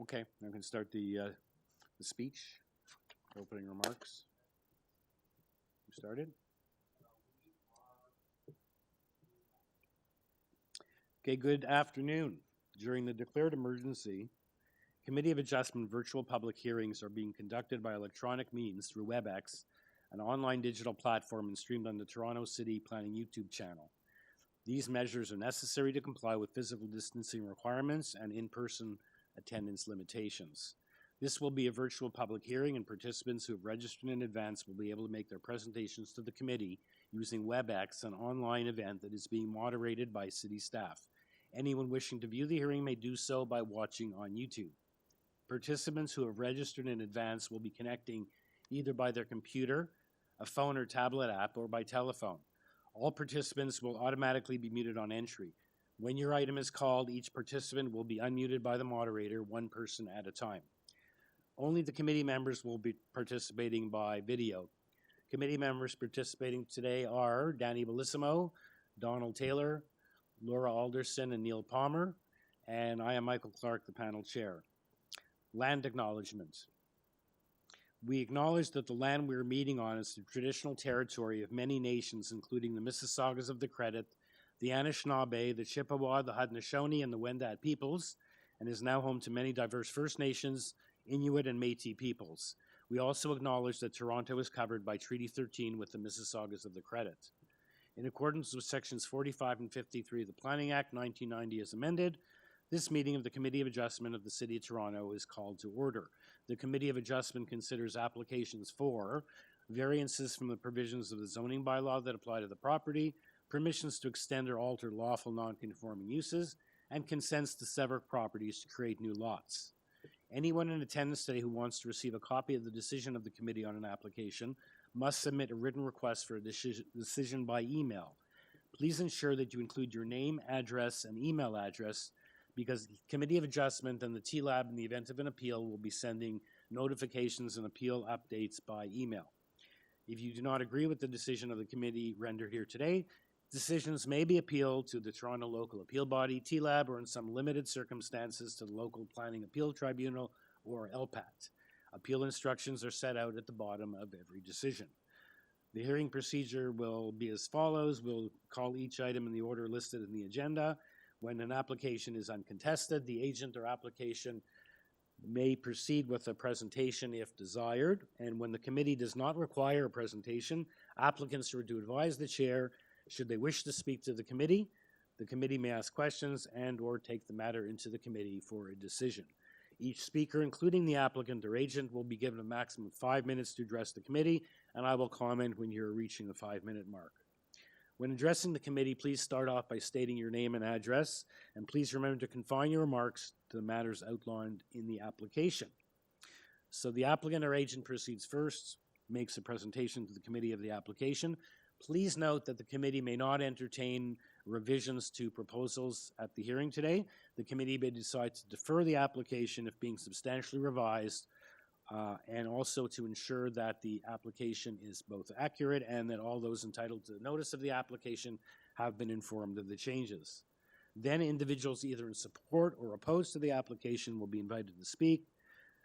Okay, I can start the speech, opening remarks. You started? Okay, good afternoon. During the declared emergency, Committee of Adjustment virtual public hearings are being conducted by electronic means through WebEx, an online digital platform, and streamed on the Toronto City Planning YouTube channel. These measures are necessary to comply with physical distancing requirements and in-person attendance limitations. This will be a virtual public hearing, and participants who have registered in advance will be able to make their presentations to the committee using WebEx, an online event that is being moderated by city staff. Anyone wishing to view the hearing may do so by watching on YouTube. Participants who have registered in advance will be connecting either by their computer, a phone or tablet app, or by telephone. All participants will automatically be muted on entry. When your item is called, each participant will be unmuted by the moderator, one person at a time. Only the committee members will be participating by video. Committee members participating today are Danny Bellissimo, Donald Taylor, Laura Alderson, and Neil Palmer, and I am Michael Clark, the panel chair. Land acknowledgements. We acknowledge that the land we are meeting on is the traditional territory of many nations, including the Mississaugas of the Credit, the Anishinaabe, the Chippewa, the Haudenosaunee, and the Wendat peoples, and is now home to many diverse First Nations, Inuit, and Métis peoples. We also acknowledge that Toronto is covered by Treaty 13 with the Mississaugas of the Credit. In accordance with Sections 45 and 53 of the Planning Act 1990 as amended, this meeting of the Committee of Adjustment of the City of Toronto is called to order. The Committee of Adjustment considers applications for variances from the provisions of the zoning bylaw that apply to the property, permissions to extend or alter lawful non-conforming uses, and consents to sever properties to create new lots. Anyone in attendance today who wants to receive a copy of the decision of the committee on an application must submit a written request for a decision by email. Please ensure that you include your name, address, and email address, because the Committee of Adjustment and the TLAB, in the event of an appeal, will be sending notifications and appeal updates by email. If you do not agree with the decision of the committee rendered here today, decisions may be appealed to the Toronto Local Appeal Body, TLAB, or in some limited circumstances to the Local Planning Appeal Tribunal, or LPAT. Appeal instructions are set out at the bottom of every decision. The hearing procedure will be as follows. We'll call each item in the order listed in the agenda. When an application is uncontested, the agent or application may proceed with a presentation if desired, and when the committee does not require a presentation, applicants are to advise the chair should they wish to speak to the committee. The committee may ask questions and or take the matter into the committee for a decision. Each speaker, including the applicant or agent, will be given a maximum of 5 minutes to address the committee, and I will comment when you're reaching the 5-minute mark. When addressing the committee, please start off by stating your name and address, and please remember to confine your remarks to the matters outlined in the application. So the applicant or agent proceeds first, makes a presentation to the committee of the application. Please note that the committee may not entertain revisions to proposals at the hearing today. The committee may decide to defer the application if being substantially revised, and also to ensure that the application is both accurate and that all those entitled to notice of the application have been informed of the changes. Then individuals either in support or opposed to the application will be invited to speak.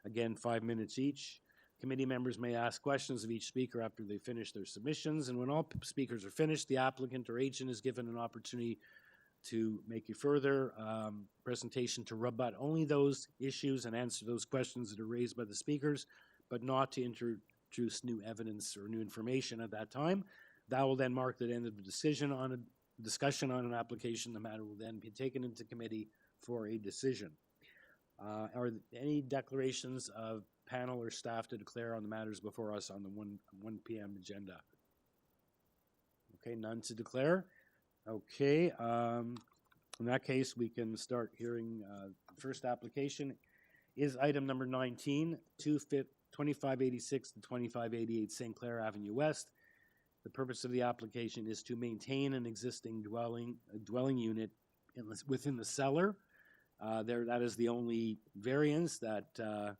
Again, 5 minutes each. Committee members may ask questions of each speaker after they finish their submissions, and when all speakers are finished, the applicant or agent is given an opportunity to make a further presentation to rebut only those issues and answer those questions that are raised by the speakers, but not to introduce new evidence or new information at that time. That will then mark the end of the discussion on an application. The matter will then be taken into committee for a decision. Are there any declarations of panel or staff to declare on the matters before us on the 1 p.m. agenda? Okay, none to declare. Okay, in that case, we can start hearing the first application. Is item number 19, 2586 to 2588 St. Clair Avenue West. The purpose of the application is to maintain an existing dwelling unit within the cellar. That is the only variance, that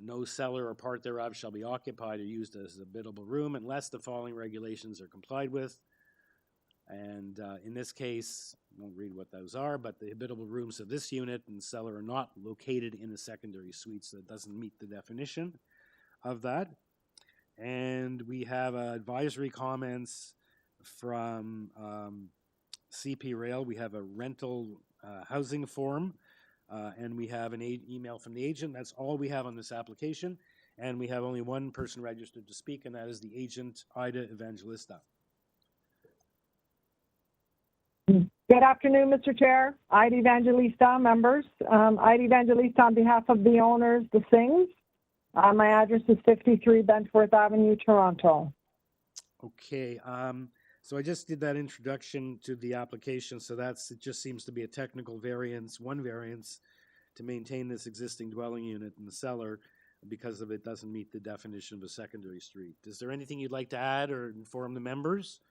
no cellar or part thereof shall be occupied or used as a biddable room unless the following regulations are complied with. And in this case, won't read what those are, but the habitable rooms of this unit and cellar are not located in a secondary suite, so that doesn't meet the definition of that. And we have advisory comments from CP Rail. We have a rental housing form, and we have an email from the agent. That's all we have on this application. And we have only one person registered to speak, and that is the agent, Ida Evangelista. Good afternoon, Mr. Chair. Ida Evangelista, members. Ida Evangelista on behalf of the owners, the Sings. My address is 53 Bentworth Avenue, Toronto. Okay, so I just did that introduction to the application, so it just seems to be a technical variance, one variance, to maintain this existing dwelling unit in the cellar because of it doesn't meet the definition of a secondary street. Is there anything you'd like to add or inform the members?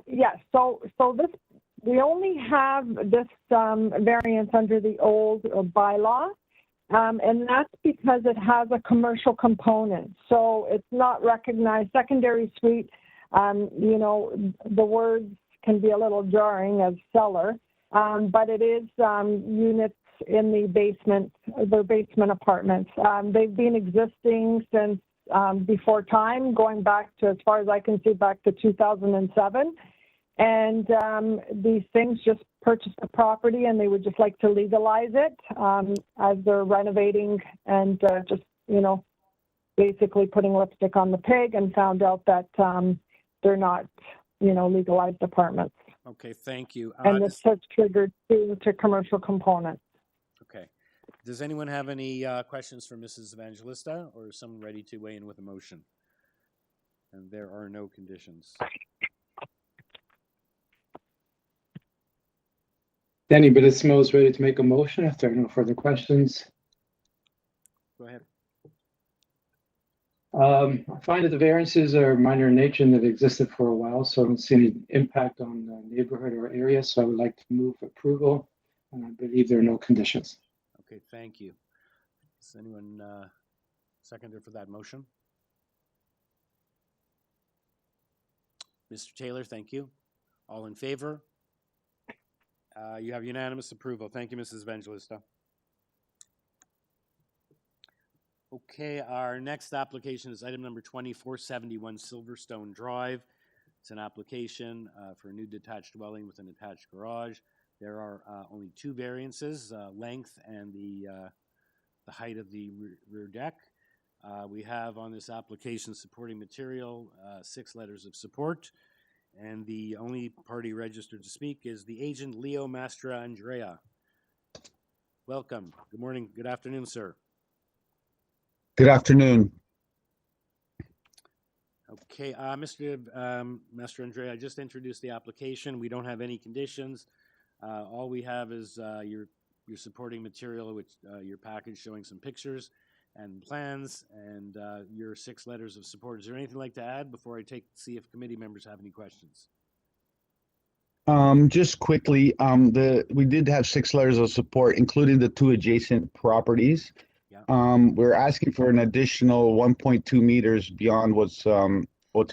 Yes, so this, we only have this variance under the old bylaw, and that's because it has a commercial component. So it's not recognized. Secondary suite, you know, the words can be a little jarring as cellar, but it is units in the basement, the basement apartments. They've been existing since before time, going back to, as far as I can see, back to 2007. And these things just purchased the property and they would just like to legalize it as they're renovating and just, you know, basically putting lipstick on the pig, and found out that they're not, you know, legalized apartments. Okay, thank you. And this has triggered to commercial components. Okay. Does anyone have any questions for Mrs. Evangelista, or is someone ready to weigh in with a motion? And there are no conditions. Danny Bellissimo is ready to make a motion if there are no further questions. Go ahead. I find that the variances are minor in nature and they've existed for a while, so I don't see any impact on the neighborhood or area, so I would like to move approval, and I believe there are no conditions. Okay, thank you. Is anyone seconder for that motion? Mr. Taylor, thank you. All in favor? You have unanimous approval. Thank you, Mrs. Evangelista. Okay, our next application is item number 2471 Silverstone Drive. It's an application for a new detached dwelling with an attached garage. There are only two variances, length and the height of the rear deck. We have on this application supporting material, 6 letters of support. And the only party registered to speak is the agent, Leo Mastroandrea. Welcome. Good morning. Good afternoon, sir. Good afternoon. Okay, Mr. Mastroandrea, I just introduced the application. We don't have any conditions. All we have is your supporting material, which your package showing some pictures and plans, and your 6 letters of support. Is there anything like to add before I see if committee members have any questions? Just quickly, we did have 6 letters of support, including the 2 adjacent properties. Yeah. We're asking for an additional 1.2 meters beyond what's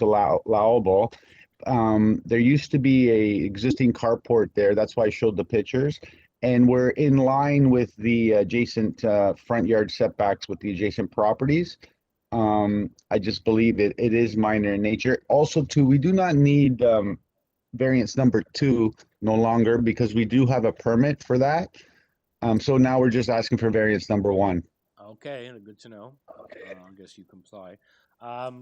allowable. There used to be a existing carport there. That's why I showed the pictures. And we're in line with the adjacent front yard setbacks with the adjacent properties. I just believe it is minor in nature. Also, too, we do not need variance number 2 no longer, because we do have a permit for that. So now we're just asking for variance number 1. Okay, good to know. I guess you comply.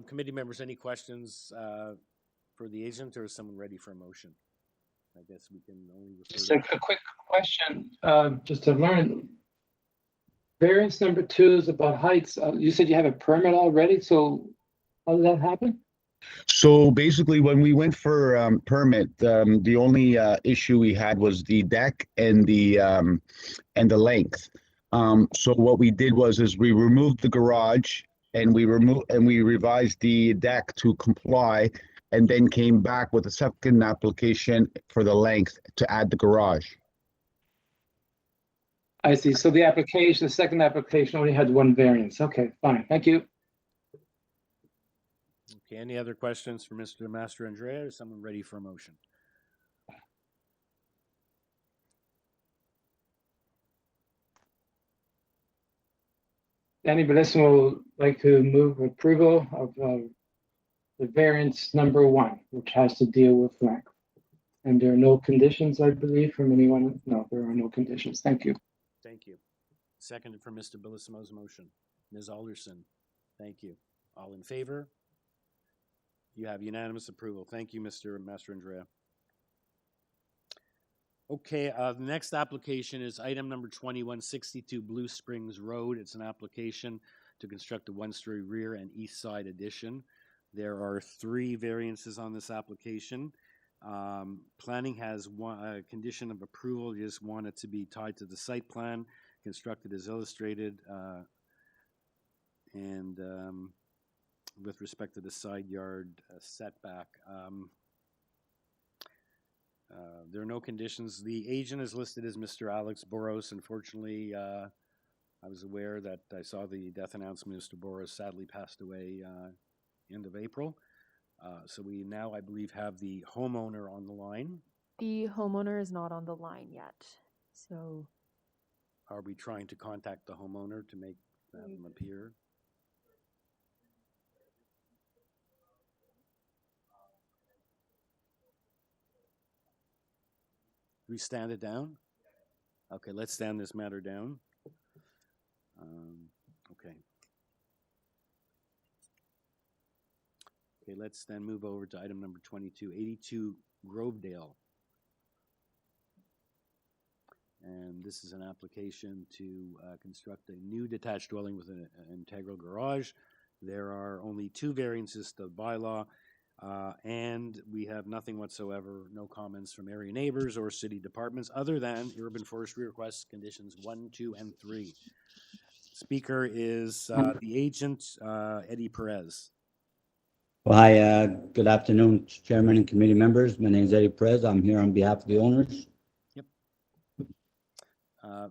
Committee members, any questions for the agent, or is someone ready for a motion? I guess we can only refer just a quick question, just to learn. Variance number 2 is about heights. You said you have a permit already, so how did that happen? So basically, when we went for permit, the only issue we had was the deck and the length. So what we did was we removed the garage and we revised the deck to comply, and then came back with a second application for the length to add the garage. I see. So the second application only had 1 variance. Okay, fine. Thank you. Okay, any other questions for Mr. Mastroandrea, or is someone ready for a motion? Danny Bellissimo would like to move approval of the variance number 1, which has to deal with length. And there are no conditions, I believe, from anyone. No, there are no conditions. Thank you. Thank you. Seconded for Mr. Bellissimo's motion. Ms. Alderson, thank you. All in favor? You have unanimous approval. Thank you, Mr. Mastrandrea. Okay, the next application is item number 2162 Blue Springs Road. It's an application to construct a one-story rear and east side addition. There are 3 variances on this application. Planning has a condition of approval. You just want it to be tied to the site plan, constructed as illustrated, and with respect to the side yard setback. There are no conditions. The agent is listed as Mr. Alex Boros. Unfortunately, I was aware that I saw the death announcement. Mr. Boros sadly passed away end of April. So we now, I believe, have the homeowner on the line. The homeowner is not on the line yet. So Are we trying to contact the homeowner to make them appear? We stand it down? Okay, let's stand this matter down. Okay. Okay, let's then move over to item number 2282 Grovedale. And this is an application to construct a new detached dwelling with an integral garage. There are only 2 variances to the bylaw, and we have nothing whatsoever, no comments from area neighbors or city departments, other than urban forestry requests conditions 1, 2, and 3. Speaker is the agent, Eddie Perez. Well, hi, good afternoon, Chairman and committee members. My name is Eddie Perez. I'm here on behalf of the owners.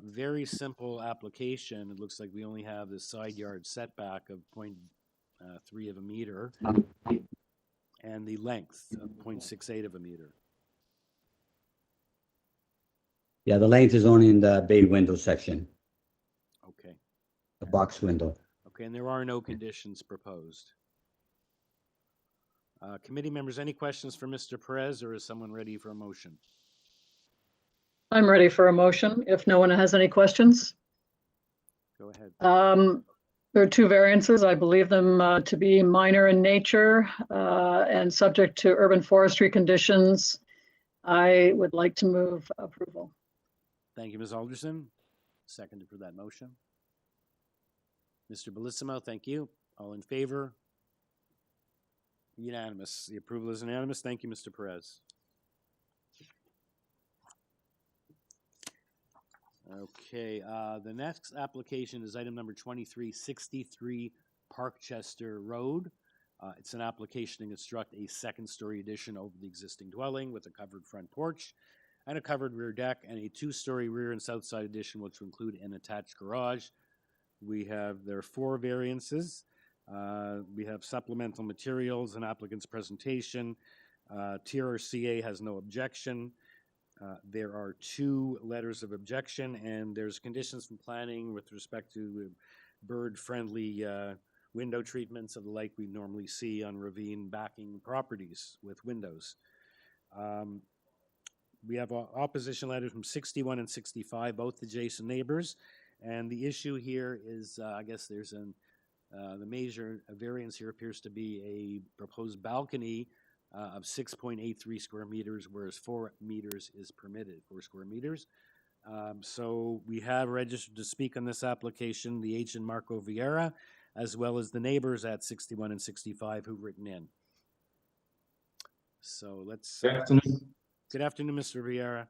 Very simple application. It looks like we only have the side yard setback of 0.3 of a meter and the length of 0.68 of a meter. Yeah, the length is only in the bay window section, Okay. the box window. Okay, and there are no conditions proposed. Committee members, any questions for Mr. Perez, or is someone ready for a motion? I'm ready for a motion if no one has any questions. Go ahead. There are 2 variances. I believe them to be minor in nature and subject to urban forestry conditions. I would like to move approval. Thank you, Ms. Alderson. Seconded for that motion. Mr. Bellissimo, thank you. All in favor? Unanimous. The approval is unanimous. Thank you, Mr. Perez. Okay, the next application is item number 2363 Parkchester Road. It's an application to construct a 2nd-story addition over the existing dwelling with a covered front porch and a covered rear deck, and a 2-story rear and south side addition, which will include an attached garage. There are 4 variances. We have supplemental materials and applicant's presentation. TRCA has no objection. There are 2 letters of objection, and there's conditions from planning with respect to bird-friendly window treatments of the like we normally see on ravine backing properties with windows. We have opposition letters from 61 and 65, both adjacent neighbors, and the issue here is, I guess there's the major variance here appears to be a proposed balcony of 6.83 square meters, whereas 4 meters is permitted, 4 square meters. So we have registered to speak on this application the agent Marco Vieira, as well as the neighbors at 61 and 65 who've written in. So let's. Good afternoon. Good afternoon, Mr. Vieira.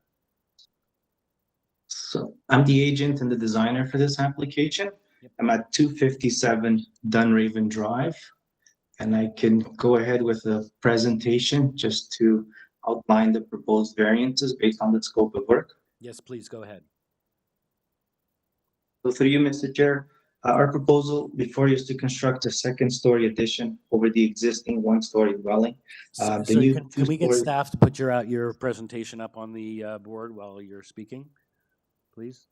So I'm the agent and the designer for this application. Yep. I'm at 257 Dunraven Drive, and I can go ahead with a presentation just to outline the proposed variances based on the scope of work. Yes, please go ahead. So through you, Mr. Chair, our proposal before you is to construct a 2nd-story addition over the existing 1-story dwelling. So can we get staff to put your presentation up on the board while you're speaking, please?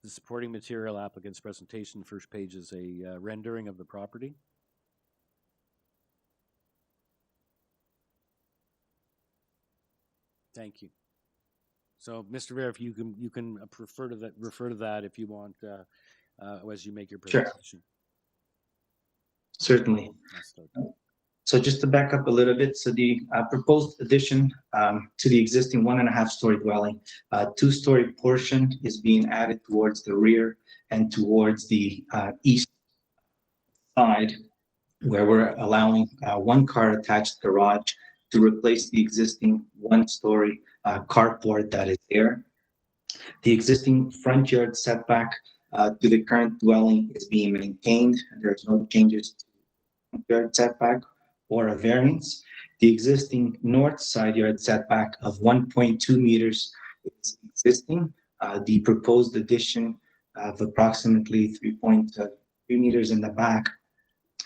The supporting material applicant's presentation, first page is a rendering of the property. Thank you. So, Mr. Vera, if you can refer to that if you want as you make your Sure. presentation. Certainly. I'll start. So just to back up a little bit, so the proposed addition to the existing 1.5-story dwelling, 2-story portion is being added towards the rear and towards the east side, where we're allowing one car attached garage to replace the existing 1-story carport that is there. The existing front yard setback to the current dwelling is being maintained. There's no changes to front yard setback or a variance. The existing north side yard setback of 1.2 meters is existing. The proposed addition of approximately 3.3 meters in the back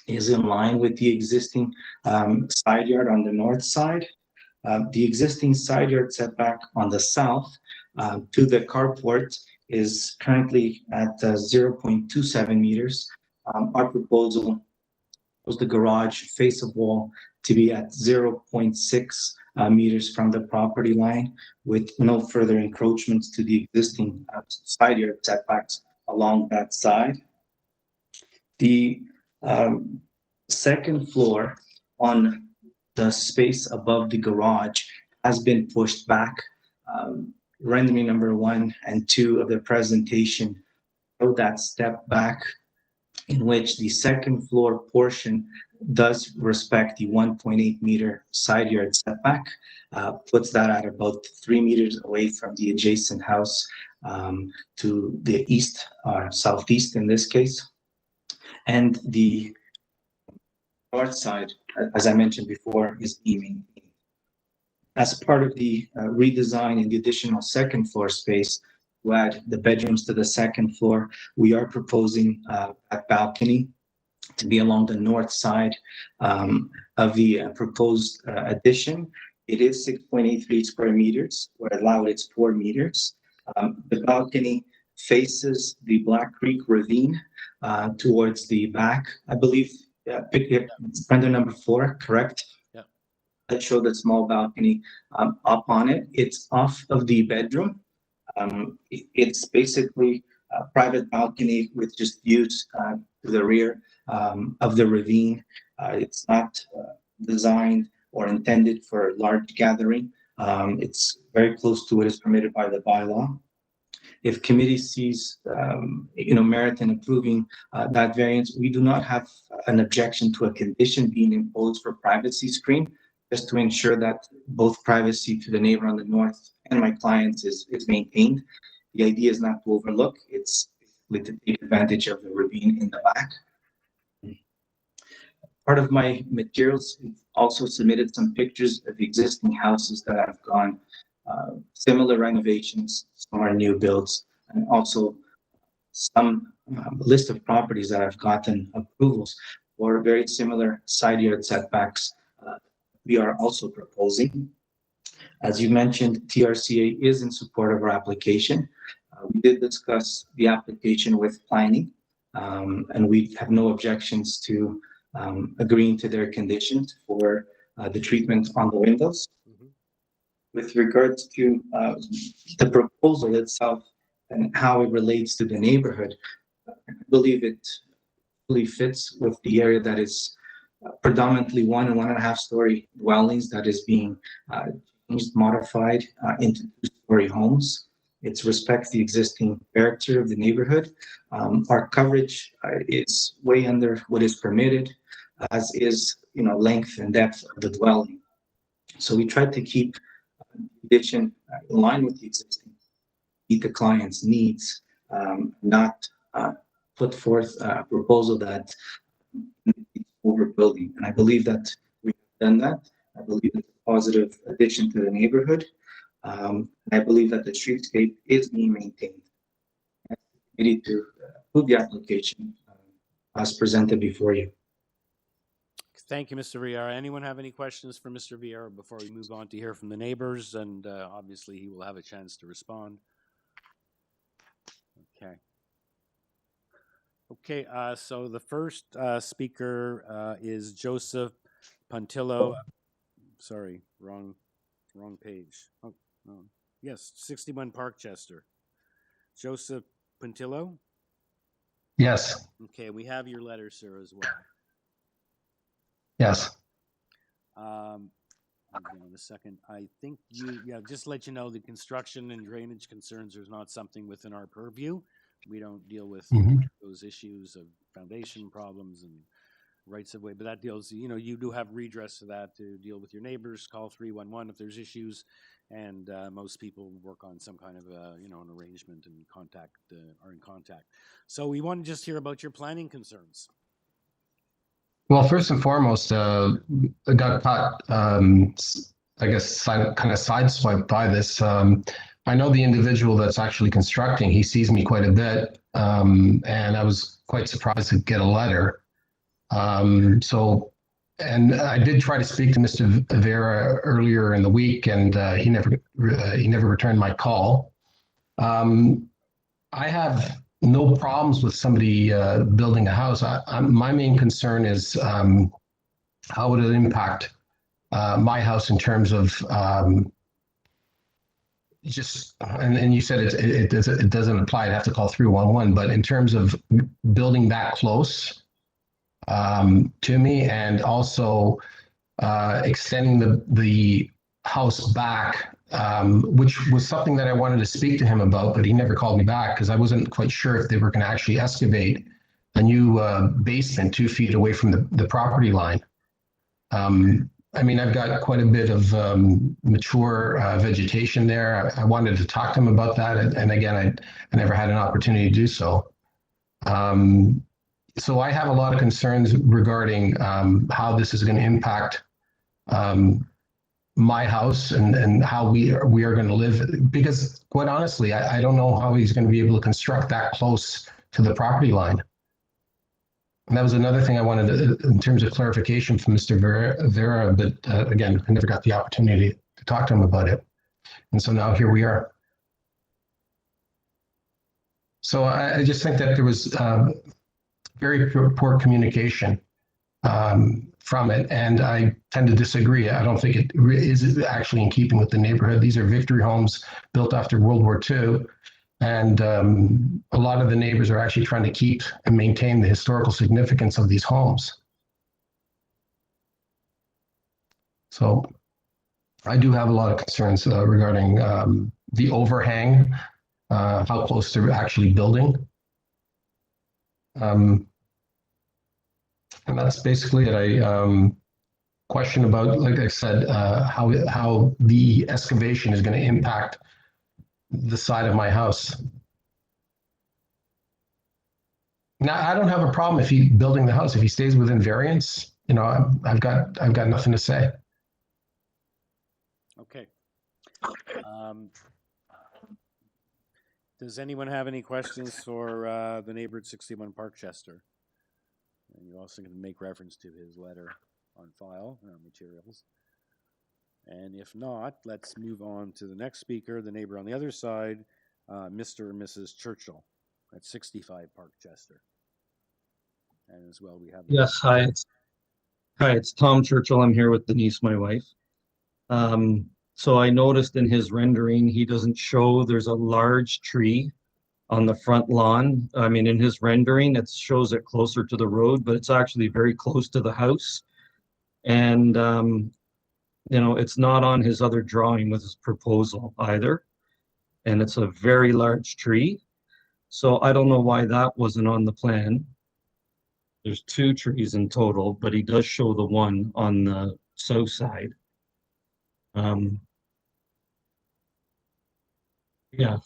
is in line with the existing side yard on the north side. The existing side yard setback on the south to the carport is currently at 0.27 meters. Our proposal was the garage face of wall to be at 0.6 meters from the property line, with no further encroachments to the existing side yard setbacks along that side. The second floor on the space above the garage has been pushed back. Rendering number 1 and 2 of the presentation show that step back in which the second floor portion does respect the 1.8 meter side yard setback, puts that at about 3 meters away from the adjacent house to the east or southeast in this case. And the north side, as I mentioned before, is being maintained. As part of the redesign in the additional second floor space, to add the bedrooms to the second floor, we are proposing a balcony to be along the north side of the proposed addition. It is 6.83 square meters, where allowed it's 4 meters. The balcony faces the Black Creek ravine towards the back. I believe, render number 4, correct? Yeah. That showed a small balcony up on it. It's off of the bedroom. It's basically a private balcony with just views to the rear of the ravine. It's not designed or intended for large gathering. It's very close to what is permitted by the bylaw. If committee sees merit in approving that variance, we do not have an objection to a condition being imposed for privacy screen, just to ensure that both privacy to the neighbor on the north and my clients is maintained. The idea is not to overlook, it's to take advantage of the ravine in the back. Part of my materials also submitted some pictures of existing houses that have gone similar renovations, some are new builds, and also some list of properties that have gotten approvals for very similar side yard setbacks. We are also proposing. As you mentioned, TRCA is in support of our application. We did discuss the application with planning, and we have no objections to agreeing to their conditions for the treatment on the windows. Mm-hmm. With regards to the proposal itself and how it relates to the neighborhood, I believe it really fits with the area that is predominantly 1 and 1.5 story dwellings that is being modified into 2-story homes. It respects the existing character of the neighborhood. Our coverage is way under what is permitted, as is length and depth of the dwelling. So we tried to keep the addition in line with the existing, meet the client's needs, not put forth a proposal that overbuilding. And I believe that we've done that. I believe it's a positive addition to the neighborhood. I believe that the streetscape is being maintained. We need to approve the application as presented before you. Thank you, Mr. Vieira. Anyone have any questions for Mr. Vieira before we move on to hear from the neighbors? And obviously he will have a chance to respond. Okay. Okay, so the first speaker is Joseph Puntillo. Sorry, wrong page. Oh, no. Yes, 61 Parkchester. Joseph Puntillo? Yes, Okay, we have your letter, sir, as well. yes. Hold on a second. I think just to let you know, the construction and drainage concerns is not something within our purview. We don't deal with those issues of foundation problems and rights of way, but that deals, you do have redress to that to deal with your neighbors. Call 311 if there's issues, and most people work on some kind of an arrangement and are in contact. So we want to just hear about your planning concerns. Well, first and foremost, I got caught, I guess, kind of sideswiped by this. I know the individual that's actually constructing. He sees me quite a bit, and I was quite surprised to get a letter. And I did try to speak to Mr. Vera earlier in the week, and he never returned my call. I have no problems with somebody building a house. My main concern is how would it impact my house in terms of and you said it doesn't apply. I'd have to call 311, but in terms of building that close to me, and also extending the house back, which was something that I wanted to speak to him about, but he never called me back because I wasn't quite sure if they were going to actually excavate a new basement 2 feet away from the property line. I mean, I've got quite a bit of mature vegetation there. I wanted to talk to him about that, and again, I never had an opportunity to do so. So I have a lot of concerns regarding how this is going to impact my house and how we are going to live. Because quite honestly, I don't know how he's going to be able to construct that close to the property line. And that was another thing I wanted to, in terms of clarification from Mr. Vera, but again, I never got the opportunity to talk to him about it. And so now here we are. So I just think that there was very poor communication from it, and I tend to disagree. I don't think it is actually in keeping with the neighborhood. These are victory homes built after World War II, and a lot of the neighbors are actually trying to keep and maintain the historical significance of these homes. So I do have a lot of concerns regarding the overhang, how close they're actually building. And that's basically it. I question about, like I said, how the excavation is going to impact the side of my house. Now, I don't have a problem if he building the house. If he stays within variance, I've got nothing to say. Okay. Does anyone have any questions for the neighbor at 61 Parkchester? And you also can make reference to his letter on file, materials. And if not, let's move on to the next speaker, the neighbor on the other side, Mr. and Mrs. Churchill at 65 Parkchester. And as well, we have... Yes, hi, it's Tom Churchill. I'm here with Denise, my wife. So I noticed in his rendering, he doesn't show there's a large tree on the front lawn. I mean, in his rendering, it shows it closer to the road, but it's actually very close to the house. And, it's not on his other drawing with his proposal either. And it's a very large tree. So I don't know why that wasn't on the plan. There's 2 trees in total, but he does show the one on the south side. Yeah.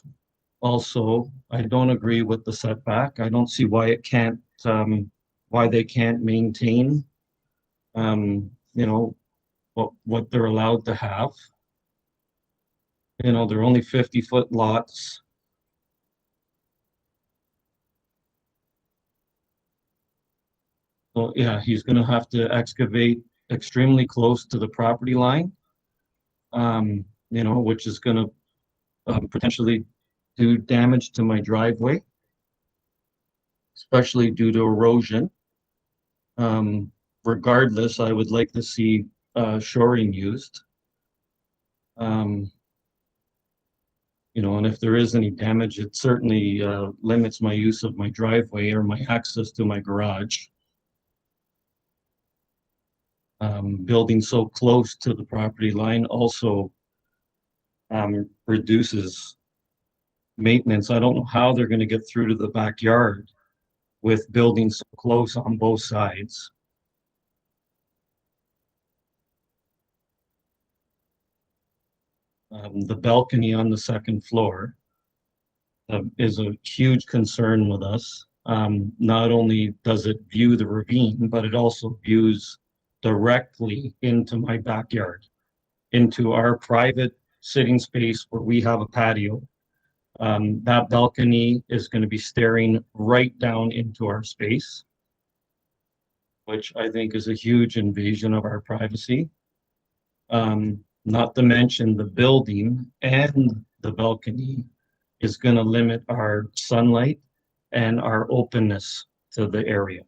Also, I don't agree with the setback. I don't see why it can't, why they can't maintain, what they're allowed to have. They're only 50-foot lots. So yeah, he's going to have to excavate extremely close to the property line, which is going to potentially do damage to my driveway. especially due to erosion. Regardless, I would like to see shoring used. You know, and if there is any damage, it certainly limits my use of my driveway or my access to my garage. Building so close to the property line also reduces maintenance. I don't know how they're going to get through to the backyard with buildings so close on both sides. The balcony on the second floor is a huge concern with us. Not only does it view the ravine, but it also views directly into my backyard, into our private sitting space where we have a patio. That balcony is going to be staring right down into our space, which I think is a huge invasion of our privacy. Not to mention the building and the balcony is going to limit our sunlight and our openness to the area.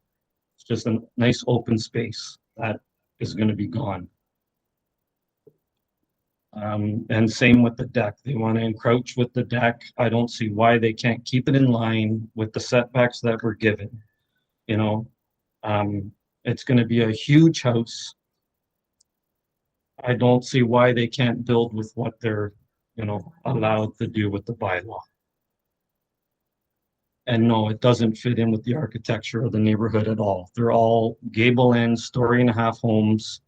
It's just a nice open space that is going to be gone. And same with the deck. They want to encroach with the deck. I don't see why they can't keep it in line with the setbacks that were given. You know, it's going to be a huge house. I don't see why they can't build with what they're, you know, allowed to do with the bylaw. And no, it doesn't fit in with the architecture of the neighborhood at all. They're all gable end, story-and-a-half homes.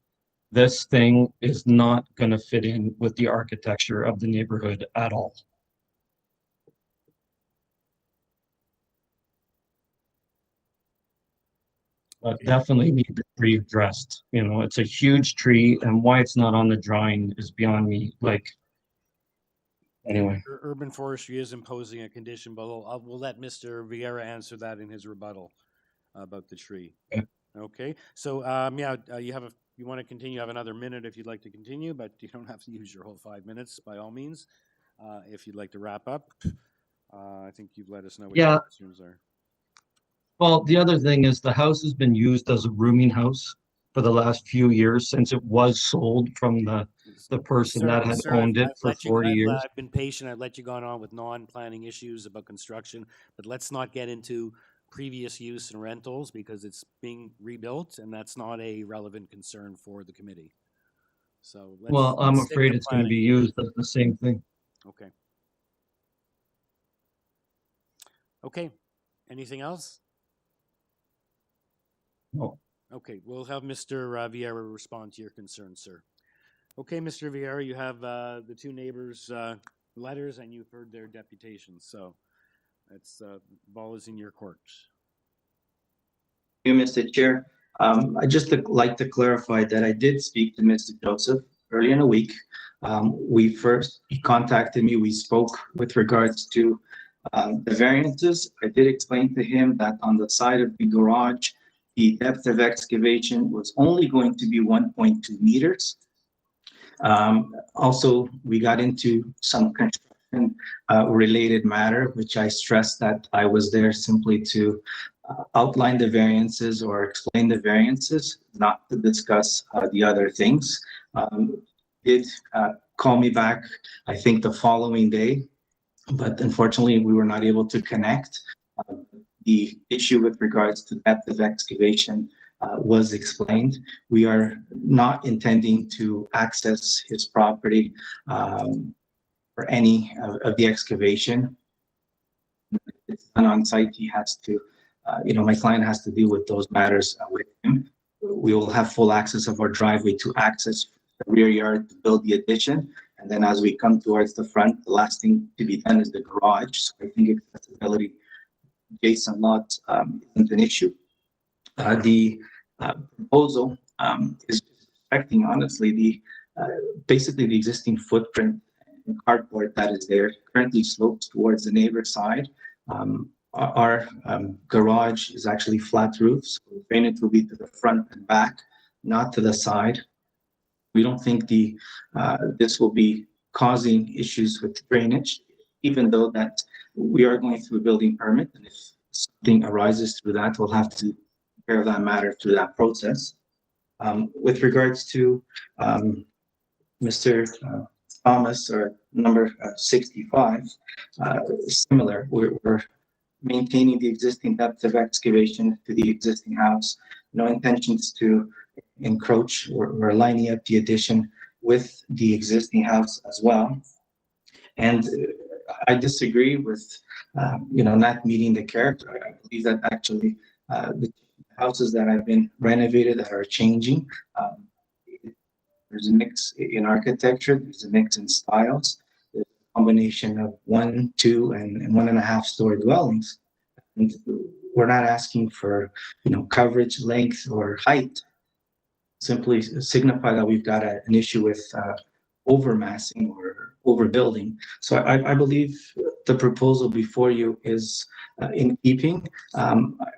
This thing is not going to fit in with the architecture of the neighborhood at all. But definitely need to be addressed. You know, it's a huge tree, and why it's not on the drawing is beyond me. Like, anyway. Urban forestry is imposing a condition, but we'll let Mr. Vieira answer that in his rebuttal about the tree. Okay. Okay. So, you want to continue? You have another minute if you'd like to continue, but you don't have to use your whole 5 minutes by all means. If you'd like to wrap up, I think you've let us know what your concerns are. Well, the other thing is the house has been used as a rooming house for the last few years since it was sold from the person that had owned it for 40 years. I've been patient. I've let you go on with non-planning issues about construction, but let's not get into previous use and rentals because it's being rebuilt and that's not a relevant concern for the committee. So well, I'm afraid it's going to be used as the same thing. Okay. Okay. Anything else? No. Okay, we'll have Mr. Vieira respond to your concerns, sir. Okay, Mr. Vieira, you have the two neighbors' letters and you've heard their deputations, so that's ball is in your court. Thank you, Mr. Chair. I just like to clarify that I did speak to Mr. Joseph earlier in the week. He contacted me, we spoke with regards to the variances. I did explain to him that on the side of the garage, the depth of excavation was only going to be 1.2 meters. Also, we got into some construction related matter, which I stressed that I was there simply to outline the variances or explain the variances, not to discuss the other things. Did call me back, I think the following day, but unfortunately we were not able to connect. The issue with regards to depth of excavation was explained. We are not intending to access his property for any of the excavation. It's done on site. He has to, my client has to deal with those matters with him. We will have full access of our driveway to access the rear yard to build the addition. And then as we come towards the front, the last thing to be done is the garage. So I think accessibility adjacent lot isn't an issue. The proposal is affecting, honestly, basically the existing footprint and cardboard that is there currently slopes towards the neighbor side. Our garage is actually flat roof, so the drainage will be to the front and back, not to the side. We don't think this will be causing issues with drainage, even though that we are going through a building permit, and if something arises through that, we'll have to take care of that matter through that process. With regards to Mr. Thomas, or number 65, similar, we're maintaining the existing depth of excavation to the existing house. No intentions to encroach. We're lining up the addition with the existing house as well. And I disagree with, not meeting the character. I believe that actually the houses that have been renovated that are changing, there's a mix in architecture, there's a mix in styles, there's a combination of 1, 2, and 1.5 story dwellings. And we're not asking for, coverage, length, or height. Simply signify that we've got an issue with overmassing or overbuilding. So I believe the proposal before you is in keeping. I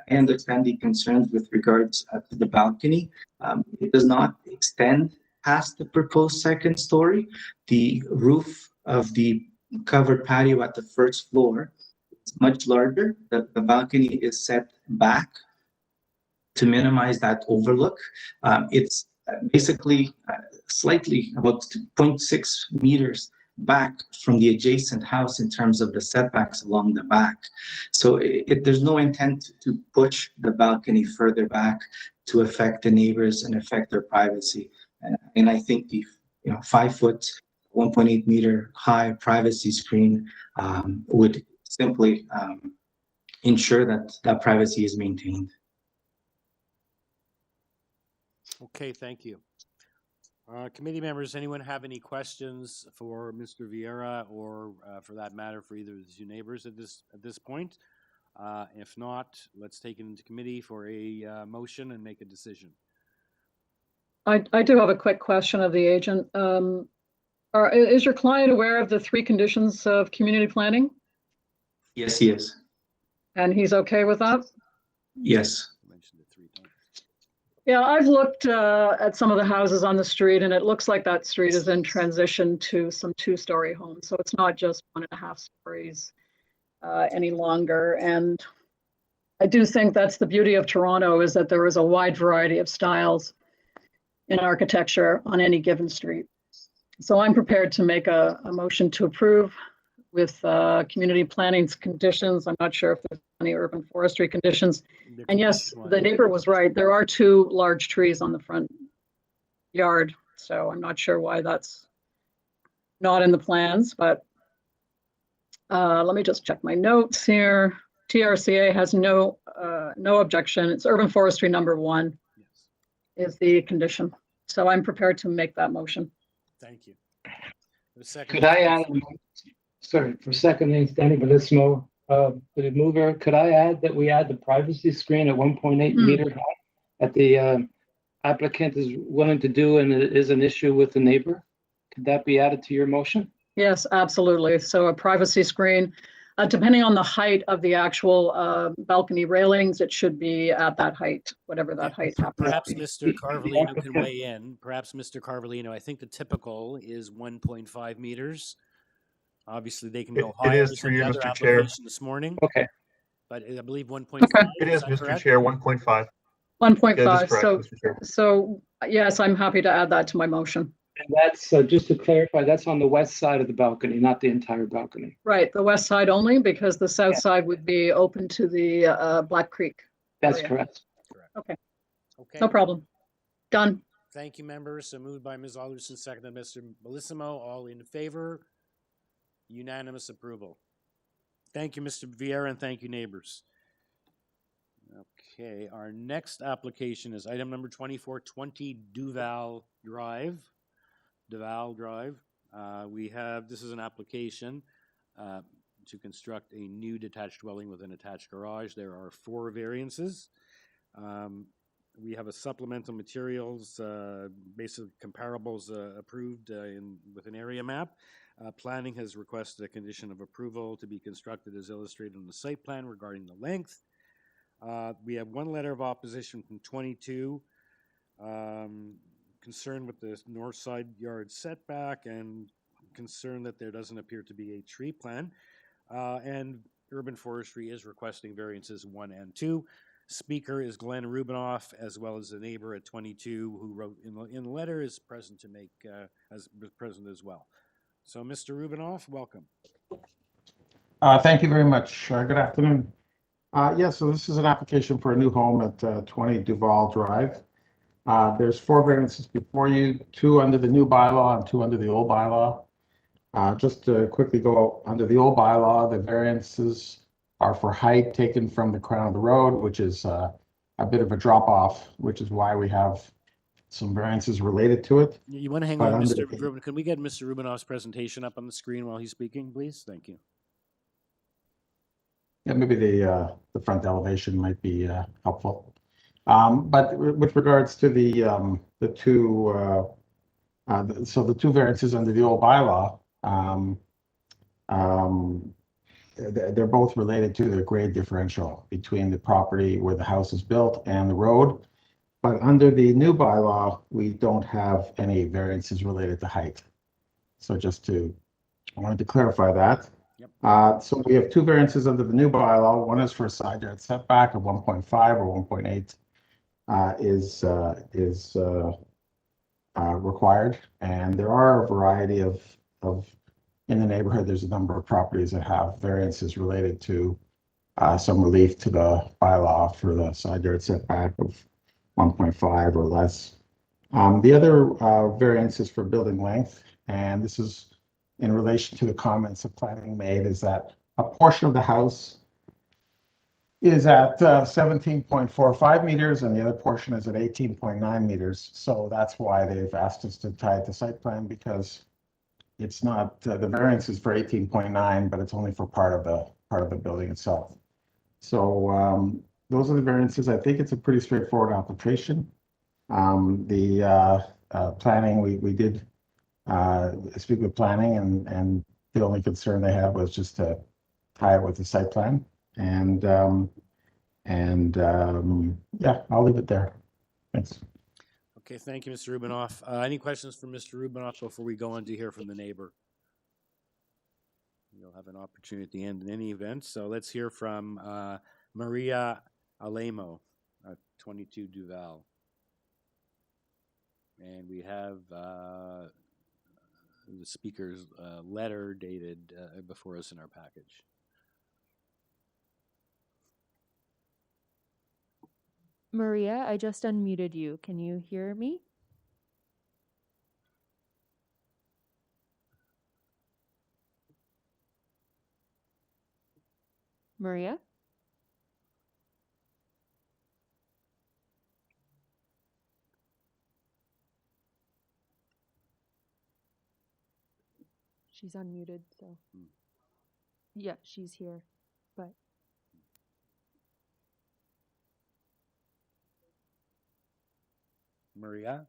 understand the concerns with regards to the balcony. It does not extend past the proposed second story. The roof of the covered patio at the first floor is much larger. The balcony is set back to minimize that overlook. It's basically slightly about 0.6 meters back from the adjacent house in terms of the setbacks along the back. So there's no intent to push the balcony further back to affect the neighbors and affect their privacy. And I think the 5 foot, 1.8 meter high privacy screen would simply ensure that privacy is maintained. Okay, thank you. Committee members, anyone have any questions for Mr. Vieira, or for that matter for either of the two neighbors at this point? If not, let's take it into committee for a motion and make a decision. I do have a quick question of the agent. Is your client aware of the 3 conditions of community planning? Yes, he is. And he's okay with that? Yes. Yeah, I've looked at some of the houses on the street, and it looks like that street is in transition to some 2-story homes. So it's not just 1.5 stories any longer. And I do think that's the beauty of Toronto, is that there is a wide variety of styles in architecture on any given street. So I'm prepared to make a motion to approve with community planning's conditions. I'm not sure if there's any urban forestry conditions. And yes, the neighbor was right. There are 2 large trees on the front yard. So I'm not sure why that's not in the plans, but let me just check my notes here. TRCA has no objection. It's urban forestry number 1 is the condition. So I'm prepared to make that motion. Thank you. Second, could I add, sorry, for seconding, Danny Bellissimo, the mover, could I add that we add the privacy screen at 1.8 meter high that the applicant is willing to do, and it is an issue with the neighbor? Could that be added to your motion? Yes, absolutely. So a privacy screen, depending on the height of the actual balcony railings, it should be at that height, whatever that height happens. Perhaps Mr. Carvalino can weigh in. Perhaps Mr. Carvalino, I think the typical is 1.5 meters. Obviously, they can go higher. It is through you, Mr. Chair. This morning. Okay. But I believe 1.5. Okay. It is, Mr. Correct? Chair, 1.5. 1.5. Correct, So, Mr. Chair. so yes, I'm happy to add that to my motion. And that's, just to clarify, that's on the west side of the balcony, not the entire balcony. Right, the west side only, because the south side would be open to the Black Creek. That's area. correct. Okay, Okay. no problem. Done. Thank you, members. So moved by Ms. Alderson, seconded by Mr. Bellissimo. All in favor? Unanimous approval. Thank you, Mr. Vieira, and thank you, neighbors. Okay, our next application is item number 2420 DUVAL Drive. This is an application to construct a new detached dwelling with an attached garage. There are 4 variances. We have a supplemental materials, basic comparables approved with an area map. Planning has requested a condition of approval to be constructed as illustrated on the site plan regarding the length. We have 1 letter of opposition from 22, concerned with the north side yard setback and concerned that there doesn't appear to be a tree plan. And Urban Forestry is requesting variances 1 and 2. Speaker is Glenn Rubinoff, as well as the neighbor at 22 who wrote in the letter is present to make as present as well. So, Mr. Rubinoff, welcome. Thank you very much. Good afternoon. So this is an application for a new home at 20 Duval Drive. There's 4 variances before you, 2 under the new bylaw and 2 under the old bylaw. Just to quickly go under the old bylaw, the variances are for height taken from the crown of the road, which is a bit of a drop off, which is why we have some variances related to it. You want to hang on, Mr. Rubin? Can we get Mr. Rubinoff's presentation up on the screen while he's speaking, please? Thank you. Yeah, maybe the front elevation might be helpful. But with regards to the two, so the 2 variances under the old bylaw, they're both related to the grade differential between the property where the house is built and the road. But under the new bylaw, we don't have any variances related to height. So I wanted to clarify that. Yep. So we have 2 variances under the new bylaw. One is for a side yard setback of 1.5 or 1.8 is required. And there are a variety of in the neighborhood, there's a number of properties that have variances related to some relief to the bylaw for the side yard setback of 1.5 or less. The other variance is for building length, and this is in relation to the comments that planning made, is that a portion of the house is at 17.45 meters and the other portion is at 18.9 meters. So that's why they've asked us to tie it to site plan, because it's not the variance is for 18.9, but it's only for part of the building itself. So those are the variances. I think it's a pretty straightforward application. The planning, we did speak with planning, and the only concern they had was just to tie it with the site plan. And yeah, I'll leave it there. Thanks. Okay, thank you, Mr. Rubinoff. Any questions for Mr. Rubinoff before we go on to hear from the neighbor? You'll have an opportunity at the end in any event. So let's hear from Maria Alemo, 22 Duval. And we have the speaker's letter dated before us in our package. Maria, I just unmuted you. Can you hear me? Maria? She's unmuted, so. Yeah, she's here, but. Maria?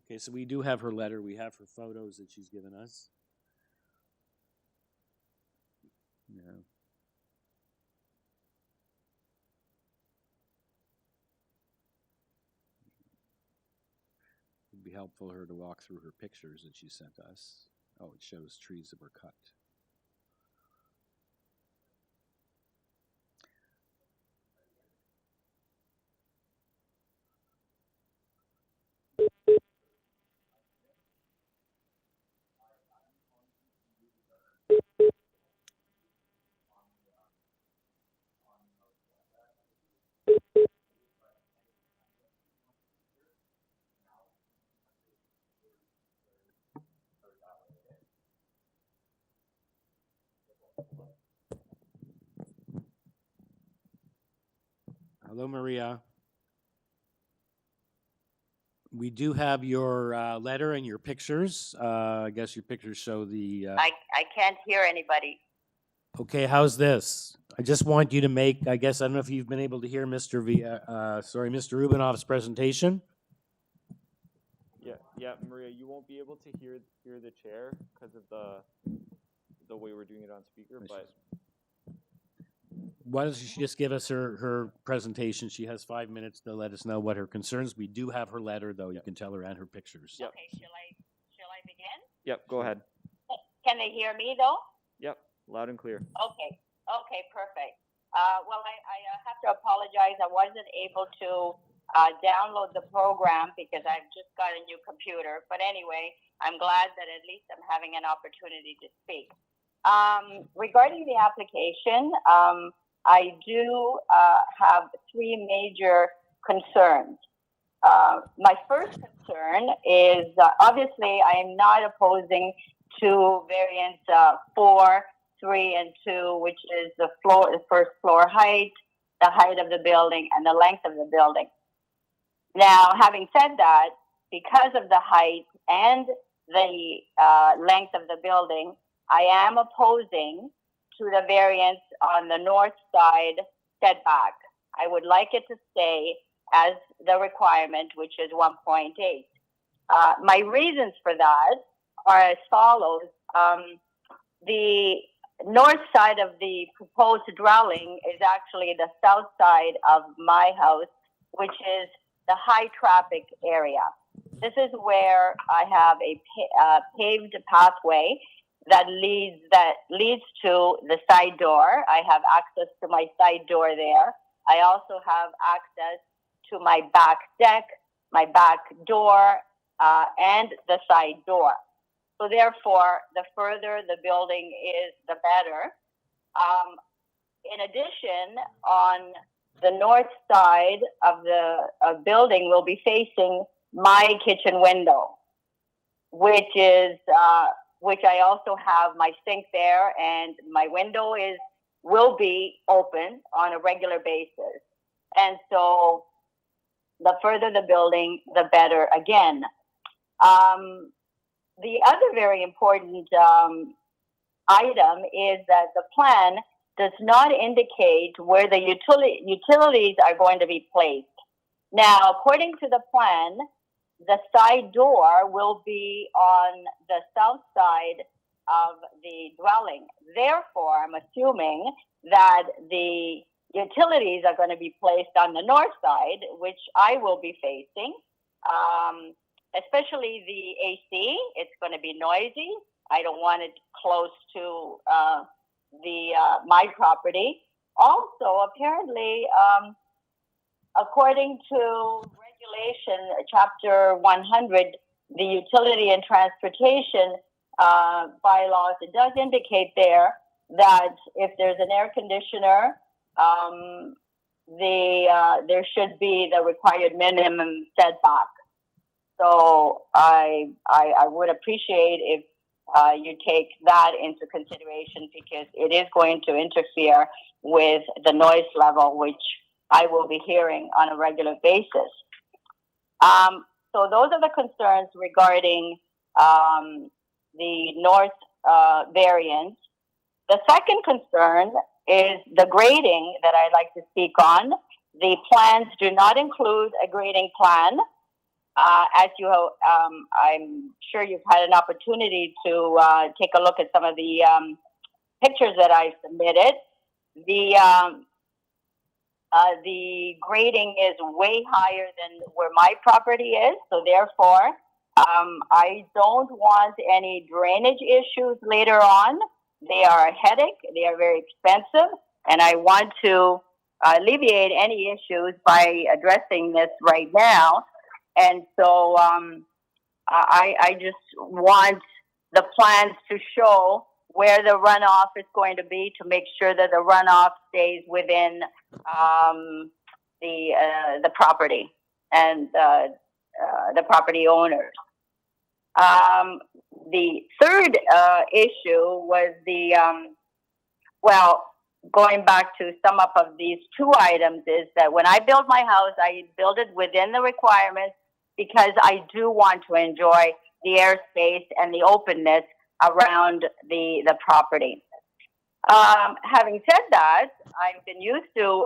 Okay, so we do have her letter. We have her photos that she's given us. Yeah. It'd be helpful for her to walk through her pictures that she sent us. Oh, it shows trees that were cut. Hello, Maria. We do have your letter and your pictures. I guess your pictures show the. I can't hear anybody. Okay, how's this? I just want you to make, I guess, I don't know if you've been able to hear Mr. Mr. Rubinoff's presentation. Yeah, Maria, you won't be able to hear the chair because of the way we're doing it on speaker, but. Why doesn't she just give us her presentation? She has 5 minutes to let us know what her concerns. We do have her letter, though. You can tell her and her pictures. Yep. Okay, shall I begin? Yep, go ahead. Can they hear me though? Yep, loud and clear. Okay, perfect. Well, I have to apologize. I wasn't able to download the program because I've just got a new computer. But anyway, I'm glad that at least I'm having an opportunity to speak. Regarding the application, I do have three major concerns. My first concern is obviously I am not opposing to variance 4, 3, and 2, which is the first floor height, the height of the building, and the length of the building. Now, having said that, because of the height and the length of the building, I am opposing to the variance on the north side setback. I would like it to stay as the requirement, which is 1.8. My reasons for that are as follows. The north side of the proposed dwelling is actually the south side of my house, which is the high traffic area. This is where I have a paved pathway that leads to the side door. I have access to my side door there. I also have access to my back deck, my back door, and the side door. So therefore, the further the building is, the better. In addition, on the north side of the building will be facing my kitchen window, which I also have my sink there, and my window will be open on a regular basis. And so the further the building, the better again. The other very important item is that the plan does not indicate where the utilities are going to be placed. Now, according to the plan, the side door will be on the south side of the dwelling. Therefore, I'm assuming that the utilities are going to be placed on the north side, which I will be facing, especially the AC. It's going to be noisy. I don't want it close to my property. Also, apparently, according to regulation, Chapter 100, the utility and transportation bylaws, it does indicate there that if there's an air conditioner, there should be the required minimum setback. So I would appreciate if you take that into consideration, because it is going to interfere with the noise level, which I will be hearing on a regular basis. So those are the concerns regarding the north variant. The second concern is the grading that I'd like to speak on. The plans do not include a grading plan. As you, I'm sure you've had an opportunity to take a look at some of the pictures that I submitted. The grading is way higher than where my property is, so therefore, I don't want any drainage issues later on. They are a headache, they are very expensive, and I want to alleviate any issues by addressing this right now. And so I just want the plans to show where the runoff is going to be, to make sure that the runoff stays within the property and the property owners. The third issue was going back to sum up of these two items, is that when I build my house, I build it within the requirements because I do want to enjoy the airspace and the openness around the property. Having said that, I've been used to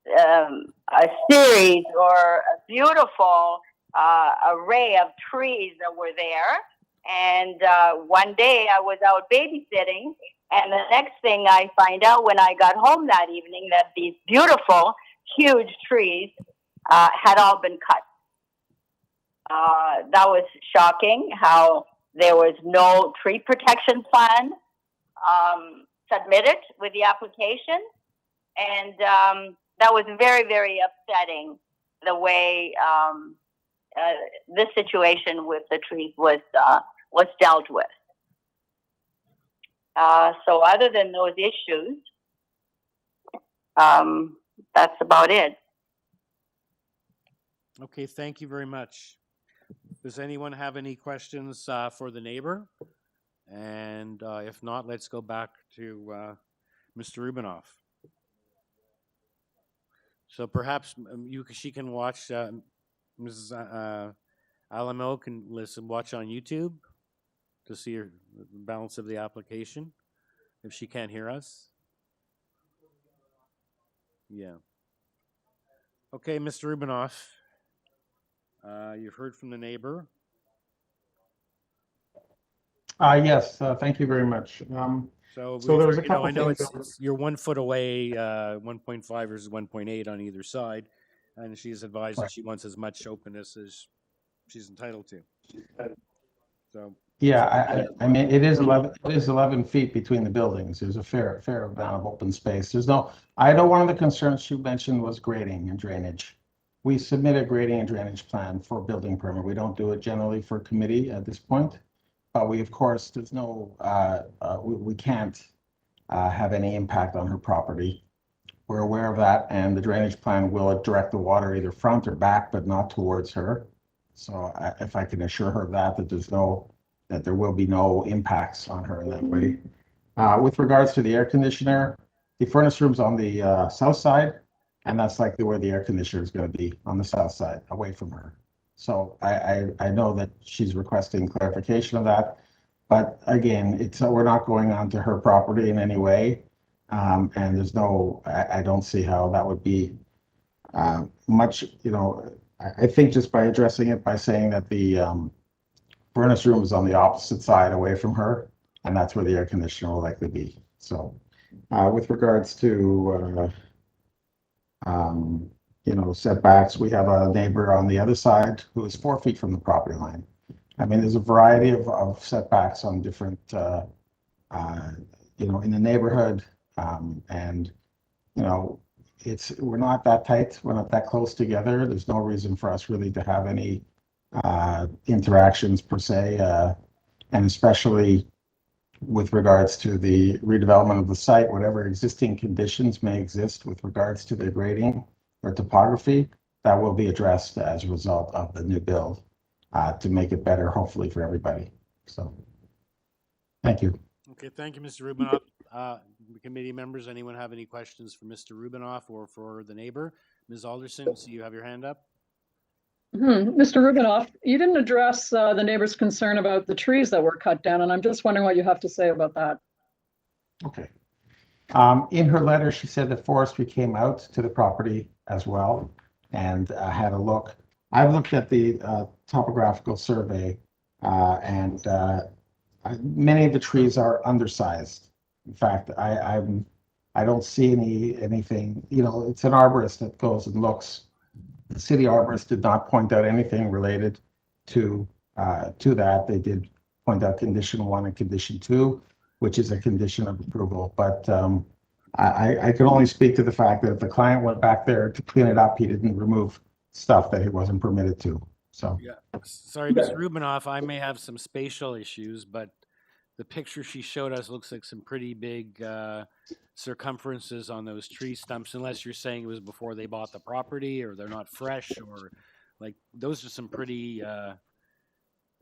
a series or a beautiful array of trees that were there. And one day I was out babysitting, and the next thing I find out when I got home that evening that these beautiful, huge trees had all been cut. That was shocking how there was no tree protection plan submitted with the application. And that was very, very upsetting the way this situation with the trees was dealt with. So other than those issues, that's about it. Okay, thank you very much. Does anyone have any questions for the neighbor? And if not, let's go back to Mr. Rubinoff. So perhaps she can watch, Mrs. Alamo can watch on YouTube to see the balance of the application, if she can't hear us. Yeah. Okay, Mr. Rubinoff, you've heard from the neighbor. Yes, thank you very much. So there was a I couple know things. you're 1 foot away, 1.5 versus 1.8 on either side, and she's advised that she wants as much openness as she's entitled to. So Yeah, I mean, it is 11 feet between the buildings. There's a fair amount of open space. I know one of the concerns she mentioned was grading and drainage. We submit a grading and drainage plan for building permit. We don't do it generally for committee at this point. But we, of course, there's no, we can't have any impact on her property. We're aware of that, and the drainage plan will direct the water either front or back, but not towards her. So if I can assure her of that there will be no impacts on her in that way. With regards to the air conditioner, the furnace room's on the south side, and that's likely where the air conditioner is going to be, on the south side, away from her. So I know that she's requesting clarification of that, but again, we're not going onto her property in any way, and there's I don't see how that would be much. I think just by addressing it by saying that the furnace room is on the opposite side away from her, and that's where the air conditioner will likely be. So with regards to setbacks, we have a neighbor on the other side who is 4 feet from the property line. I mean, there's a variety of setbacks on different, in the neighborhood, and we're not that tight, we're not that close together. There's no reason for us really to have any interactions per se, and especially with regards to the redevelopment of the site, whatever existing conditions may exist with regards to the grading or topography, that will be addressed as a result of the new build to make it better, hopefully, for everybody. So, thank you. okay, thank you, Mr. Rubinoff. Committee members, anyone have any questions for Mr. Rubinoff or for the neighbor? Ms. Alderson, so you have your hand up. Mr. Rubinoff, you didn't address the neighbor's concern about the trees that were cut down, and I'm just wondering what you have to say about that. Okay. In her letter, she said that forestry came out to the property as well and had a look. I've looked at the topographical survey, and many of the trees are undersized. In fact, I don't see anything. It's an arborist that goes and looks. The city arborist did not point out anything related to that. They did point out condition 1 and condition 2, which is a condition of approval. But I can only speak to the fact that if the client went back there to clean it up, he didn't remove stuff that he wasn't permitted to. So yeah, sorry, Mr. Rubinoff, I may have some spatial issues, but the picture she showed us looks like some pretty big circumferences on those tree stumps, unless you're saying it was before they bought the property or they're not fresh, or like those are some pretty, at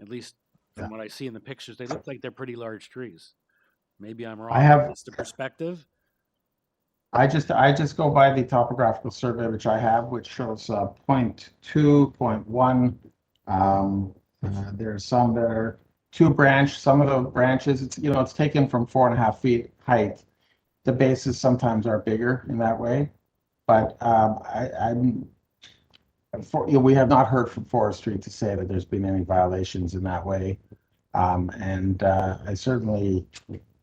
least from what I see in the pictures, they look like they're pretty large trees. Maybe I'm wrong. I have It's the perspective. I just go by the topographical survey which I have, which shows 0.2, 0.1. There are some that are some of the branches, it's taken from 4.5 feet height. The bases sometimes are bigger in that way, but we have not heard from forestry to say that there's been any violations in that way. And I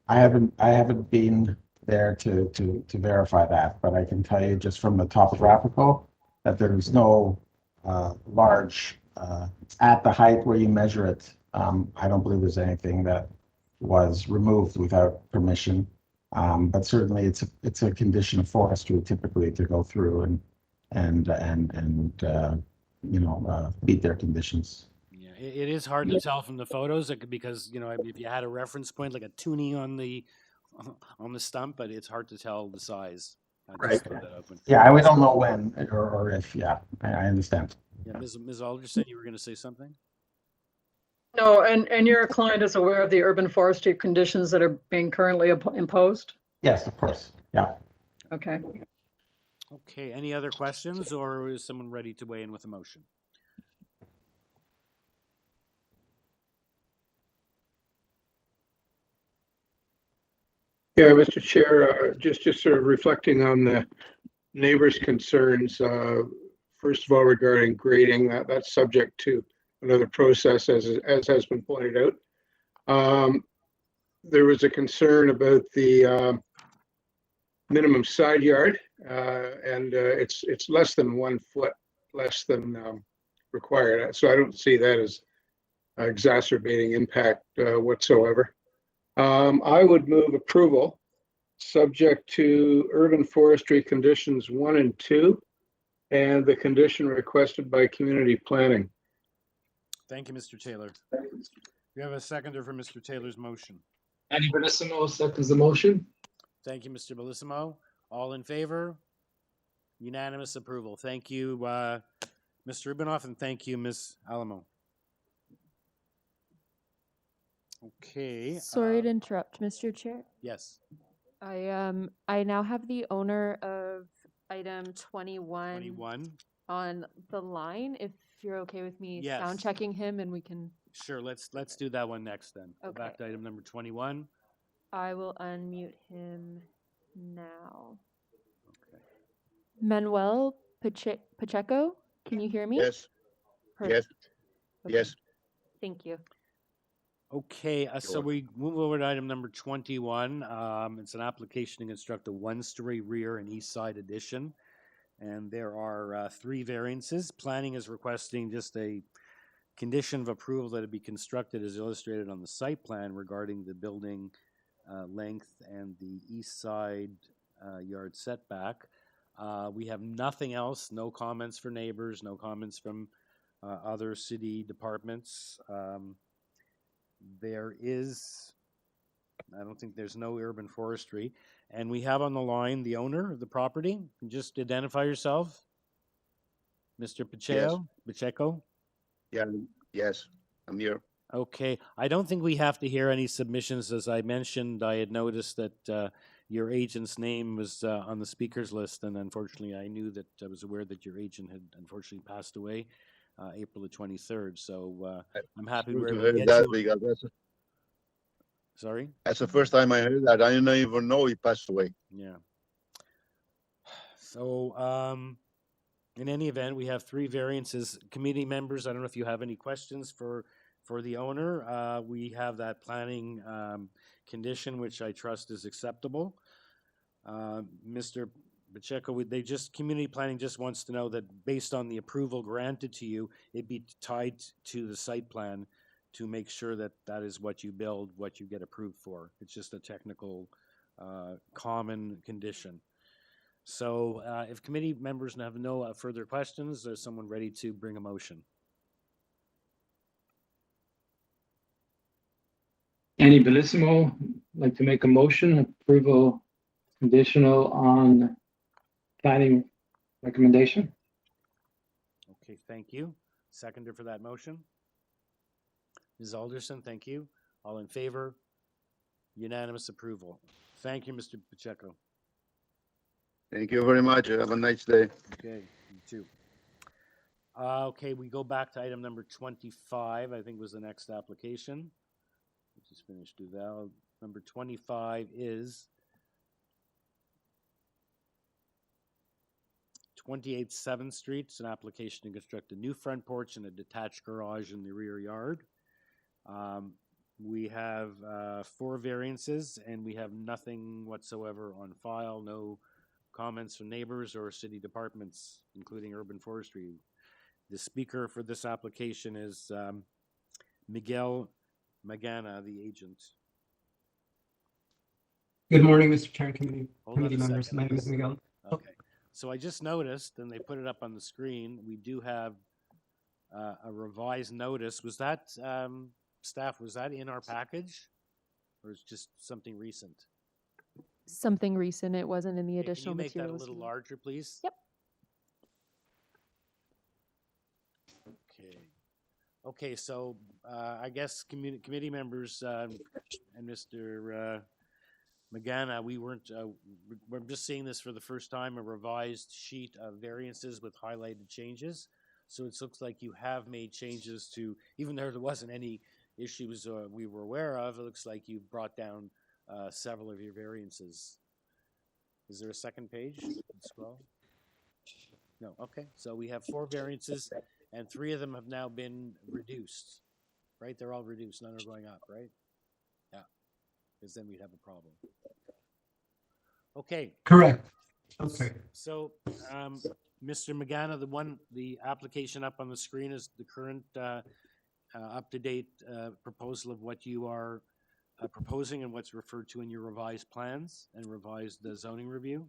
haven't been there to verify that, but I can tell you just from the topographical that there's no large at the height where you measure it. I don't believe there's anything that was removed without permission. But certainly it's a condition of forestry typically to go through and meet their conditions. Yeah, it is hard to tell from the photos because if you had a reference point like a tuning on the stump, but it's hard to tell the size. Right. Yeah, we don't know when or if. Yeah, I understand. Yeah, Ms. Alderson, you were going to say something? No, and your client is aware of the urban forestry conditions that are being currently imposed? Yes, of course. Yeah. Okay. Okay, any other questions, or is someone ready to weigh in with a motion? Yeah, Mr. Chair, just sort of reflecting on the neighbors' concerns. First of all, regarding grading, that's subject to another process, as has been pointed out. There was a concern about the minimum side yard, and it's less than 1 foot less than required. So I don't see that as exacerbating impact whatsoever. I would move approval subject to urban forestry conditions 1 and 2 and the condition requested by community planning. Thank you, Mr. Taylor. We have a seconder for Mr. Taylor's motion. Andy Bellissimo seconds the motion. Thank you, Mr. Bellissimo. All in favor? Unanimous approval. Thank you, Mr. Rubinoff, and thank you, Ms. Alamo. Okay. Sorry to interrupt, Mr. Chair. Yes. I now have the owner of item 21 on the line. If you're okay with me sound checking him, and we can. Sure. Let's do that one next then. Okay. Go back to item number 21. I will unmute him now. Okay. Manuel Pacheco, can you hear me? Yes. Perfect. Yes. Okay. Yes. Thank you. Okay, so we move over to item number 21. It's an application to construct a 1-story rear and east side addition. And there are 3 variances. Planning is requesting just a condition of approval that it be constructed as illustrated on the site plan regarding the building length and the east side yard setback. We have nothing else, no comments for neighbors, no comments from other city departments. I don't think there's no urban forestry. And we have on the line the owner of the property. Just identify yourself. Mr. Pacheco? Yes. Pacheco? Yeah, yes, I'm here. Okay. I don't think we have to hear any submissions. As I mentioned, I had noticed that your agent's name was on the speaker's list, and unfortunately I was aware that your agent had unfortunately passed away April the 23rd. So I'm happy we were able to get you. Sorry? That's the first time I heard that. I didn't even know he passed away. Yeah. So in any event, we have 3 variances. Committee members, I don't know if you have any questions for the owner. We have that planning condition, which I trust is acceptable. Mr. Pacheco, community planning just wants to know that based on the approval granted to you, it be tied to the site plan to make sure that that is what you build, what you get approved for. It's just a technical common condition. So if committee members have no further questions, there's someone ready to bring a motion. Andy Bellissimo, like to make a motion, approval conditional on planning recommendation. Okay, thank you. Seconder for that motion. Ms. Alderson, thank you. All in favor? Unanimous approval. Thank you, Mr. Pacheco. Thank you very much. Have a nice day. Okay, you too. Okay, we go back to item number 25, I think was the next application. We just finished DUVAL. Number 25 is 28 7th Street. It's an application to construct a new front porch and a detached garage in the rear yard. We have 4 variances, and we have nothing whatsoever on file, no comments from neighbors or city departments, including urban forestry. The speaker for this application is Miguel Magana, the agent. Good morning, Mr. Chair and committee members. Second, My name is Miguel. Okay. So I just noticed, and they put it up on the screen, we do have a revised notice. Was that, staff, was that in our package? Or is just something recent? Something recent. It wasn't in the Okay, additional can you make that a materials. little larger, please? Yep. Okay. Okay, so I guess committee members and Mr. Magana, we weren't, we're just seeing this for the first time, a revised sheet of variances with highlighted changes. So it looks like you have made changes to, even though there wasn't any issues we were aware of, it looks like you've brought down several of your variances. Is there a second page? Scroll. No, okay. So we have 4 variances, and 3 of them have now been reduced, right? They're all reduced, none are going up, right? Yeah, because then we'd have a problem. Okay. Correct. Okay. So, Mr. Magana, the application up on the screen is the current up-to-date proposal of what you are proposing and what's referred to in your revised plans and revised zoning review?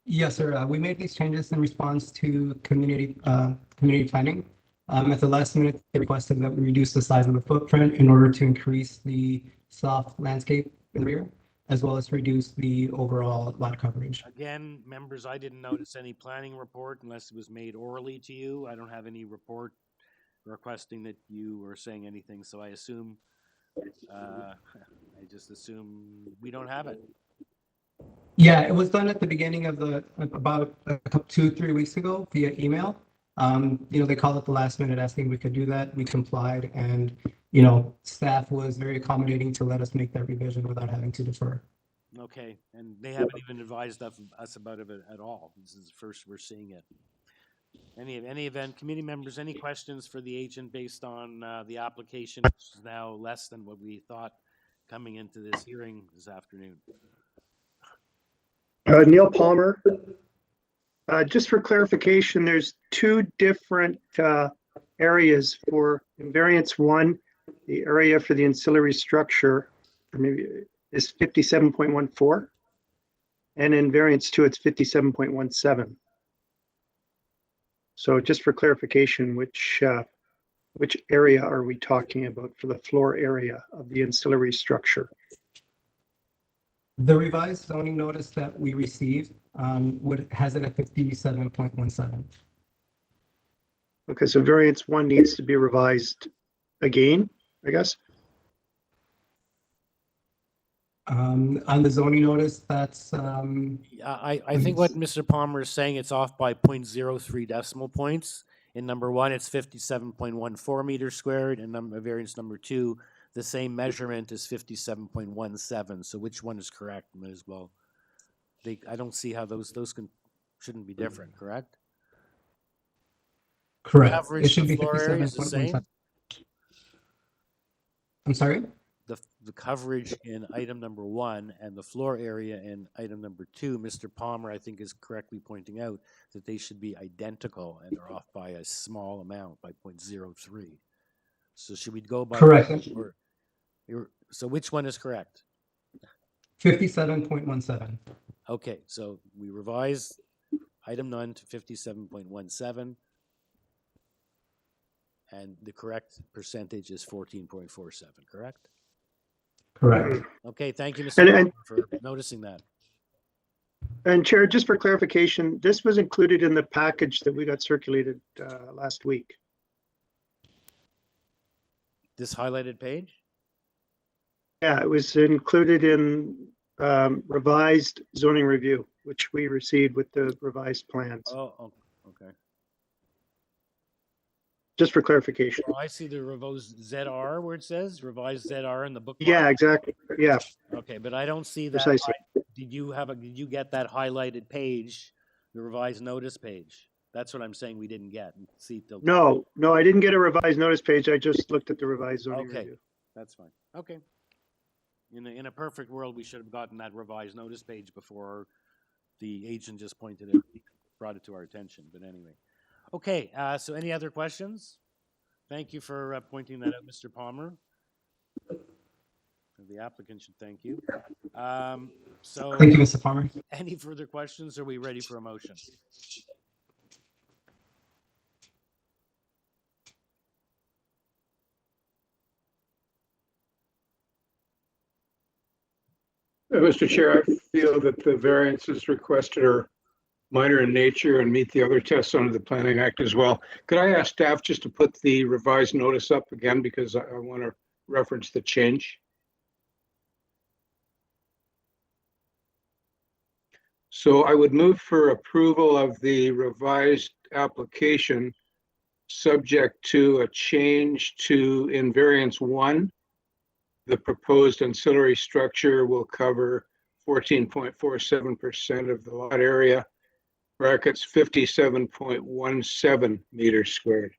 Yes, sir. We made these changes in response to community planning. At the last minute, they requested that we reduce the size of the footprint in order to increase the soft landscape in the rear, as well as reduce the overall lot coverage. Again, members, I didn't notice any planning report unless it was made orally to you. I don't have any report requesting that you were saying anything, so I assume, I just assume we don't have it. Yeah, it was done at the beginning of about 2-3 weeks ago via email. They called at the last minute asking if we could do that. We complied, and staff was very accommodating to let us make that revision without having to defer. Okay, and they haven't even advised us about it at all. This is the first we're seeing it. Any event, committee members, any questions for the agent based on the application, which is now less than what we thought coming into this hearing this afternoon? Neil Palmer. Just for clarification, there's 2 different areas for in variance 1. The area for the ancillary structure, or maybe, is 57.14, and in variance 2, it's 57.17. So just for clarification, which area are we talking about for the floor area of the ancillary structure? The revised zoning notice that we received has it at 57.17. Okay, so variance 1 needs to be revised again, I guess. On the zoning notice, that's. I think what Mr. Palmer is saying, it's off by 0.03 decimal points. In number 1, it's 57.14 meters squared, and variance number 2, the same measurement is 57.17. So which one is correct? Might as well. I don't see how those shouldn't be different, correct? Correct. It should be 57.17. I'm sorry? The coverage in item number 1 and the floor area in item number 2, Mr. Palmer, I think, is correctly pointing out that they should be identical and are off by a small amount, by 0.03. So should we go by? Correct. So which one is correct? 57.17. Okay, so we revise item 9 to 57.17. And the correct percentage is 14.47, correct? Correct. Okay, thank you, Mr. Palmer, for noticing that. And Chair, just for clarification, this was included in the package that we got circulated last week. This highlighted page? Yeah, it was included in revised zoning review, which we received with the revised plans, Oh, okay. just for clarification. Well, I see the revised ZR where it says revised ZR in the bookmark. Yeah, exactly. Yeah, Okay, but I don't see that. precisely. Did you get that highlighted page, the revised notice page? That's what I'm saying we didn't get. See till No, I didn't get a revised notice page. I just looked at the revised zoning Okay, review. that's fine. Okay. In a perfect world, we should have gotten that revised notice page before the agent just brought it to our attention. But anyway, okay. So any other questions? Thank you for pointing that out, Mr. Palmer. The applicant should thank you. So Thank you, Mr. Palmer. Any further questions? Are we ready for a motion? Mr. Chair, I feel that the variances requested are minor in nature and meet the other tests under the Planning Act as well. Could I ask staff just to put the revised notice up again because I want to reference the change? So I would move for approval of the revised application subject to a change to in variance 1. The proposed ancillary structure will cover 14.47% of the lot area, brackets 57.17 meters squared.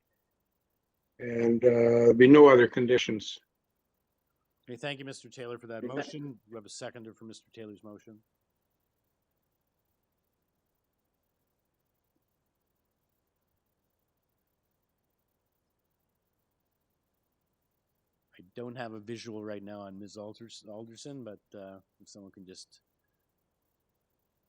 And there'll be no other conditions. Okay, thank you, Mr. Taylor, for that motion. We have a seconder for Mr. Taylor's motion. I don't have a visual right now on Ms. Alderson, but if someone can just...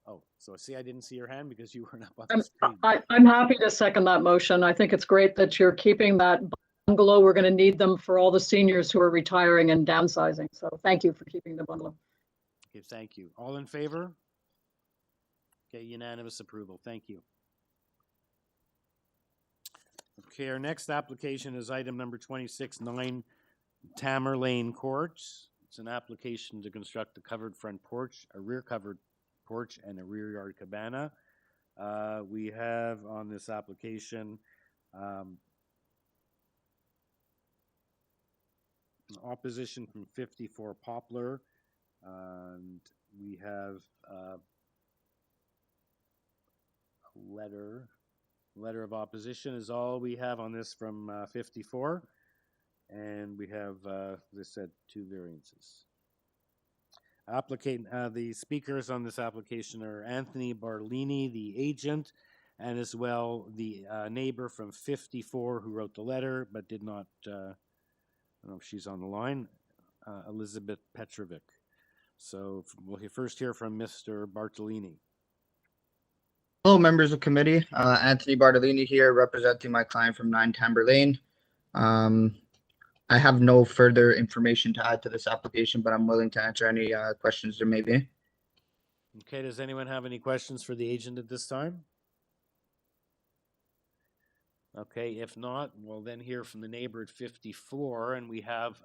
Oh, so see, I didn't see your hand because you weren't up on the screen. I'm happy to second that motion. I think it's great that you're keeping that bungalow. We're going to need them for all the seniors who are retiring and downsizing. So thank you for keeping the bungalow. Okay, thank you. All in favor? Okay, unanimous approval. Thank you. Okay, our next application is item number 26-9 Tamerlane Courts. It's an application to construct a covered front porch, a rear covered porch, and a rear yard cabana. We have on this application opposition from 54 Poplar, and we have a letter of opposition is all we have on this from 54. And we have, as I said, 2 variances. The speakers on this application are Anthony Bartolini, the agent, and as well the neighbor from 54 who wrote the letter but did not, I don't know if she's on the line, Elizabeth Petrovic. So we'll first hear from Mr. Bartolini. Hello, members of committee. Anthony Bartolini here, representing my client from 9 Tamerlane. I have no further information to add to this application, but I'm willing to answer any questions there may be. Okay, does anyone have any questions for the agent at this time? Okay, if not, we'll then hear from the neighbor at 54, and we have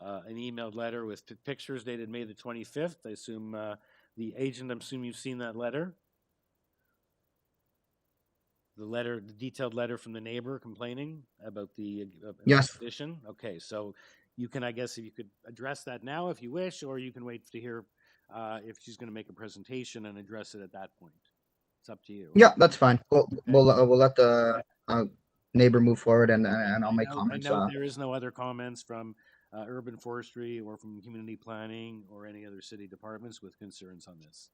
an emailed letter with pictures dated May the 25th. I assume the agent, you've seen that letter? The detailed letter from the neighbor complaining about the Yes. addition. Okay, so you can, I guess, if you could address that now if you wish, or you can wait to hear if she's going to make a presentation and address it at that point. It's up to you. Yeah, that's fine. We'll let the neighbor move forward, and I'll make comments. I know there is no other comments from urban forestry or from community planning or any other city departments with concerns on this.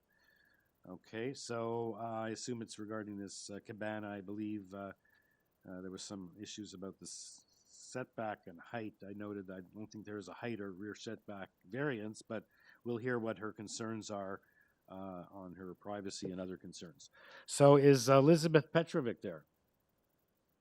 Okay, so I assume it's regarding this cabana. I believe there was some issues about this setback and height. I noted that I don't think there is a height or rear setback variance, but we'll hear what her concerns are on her privacy and other concerns. So is Elizabeth Petrovic there?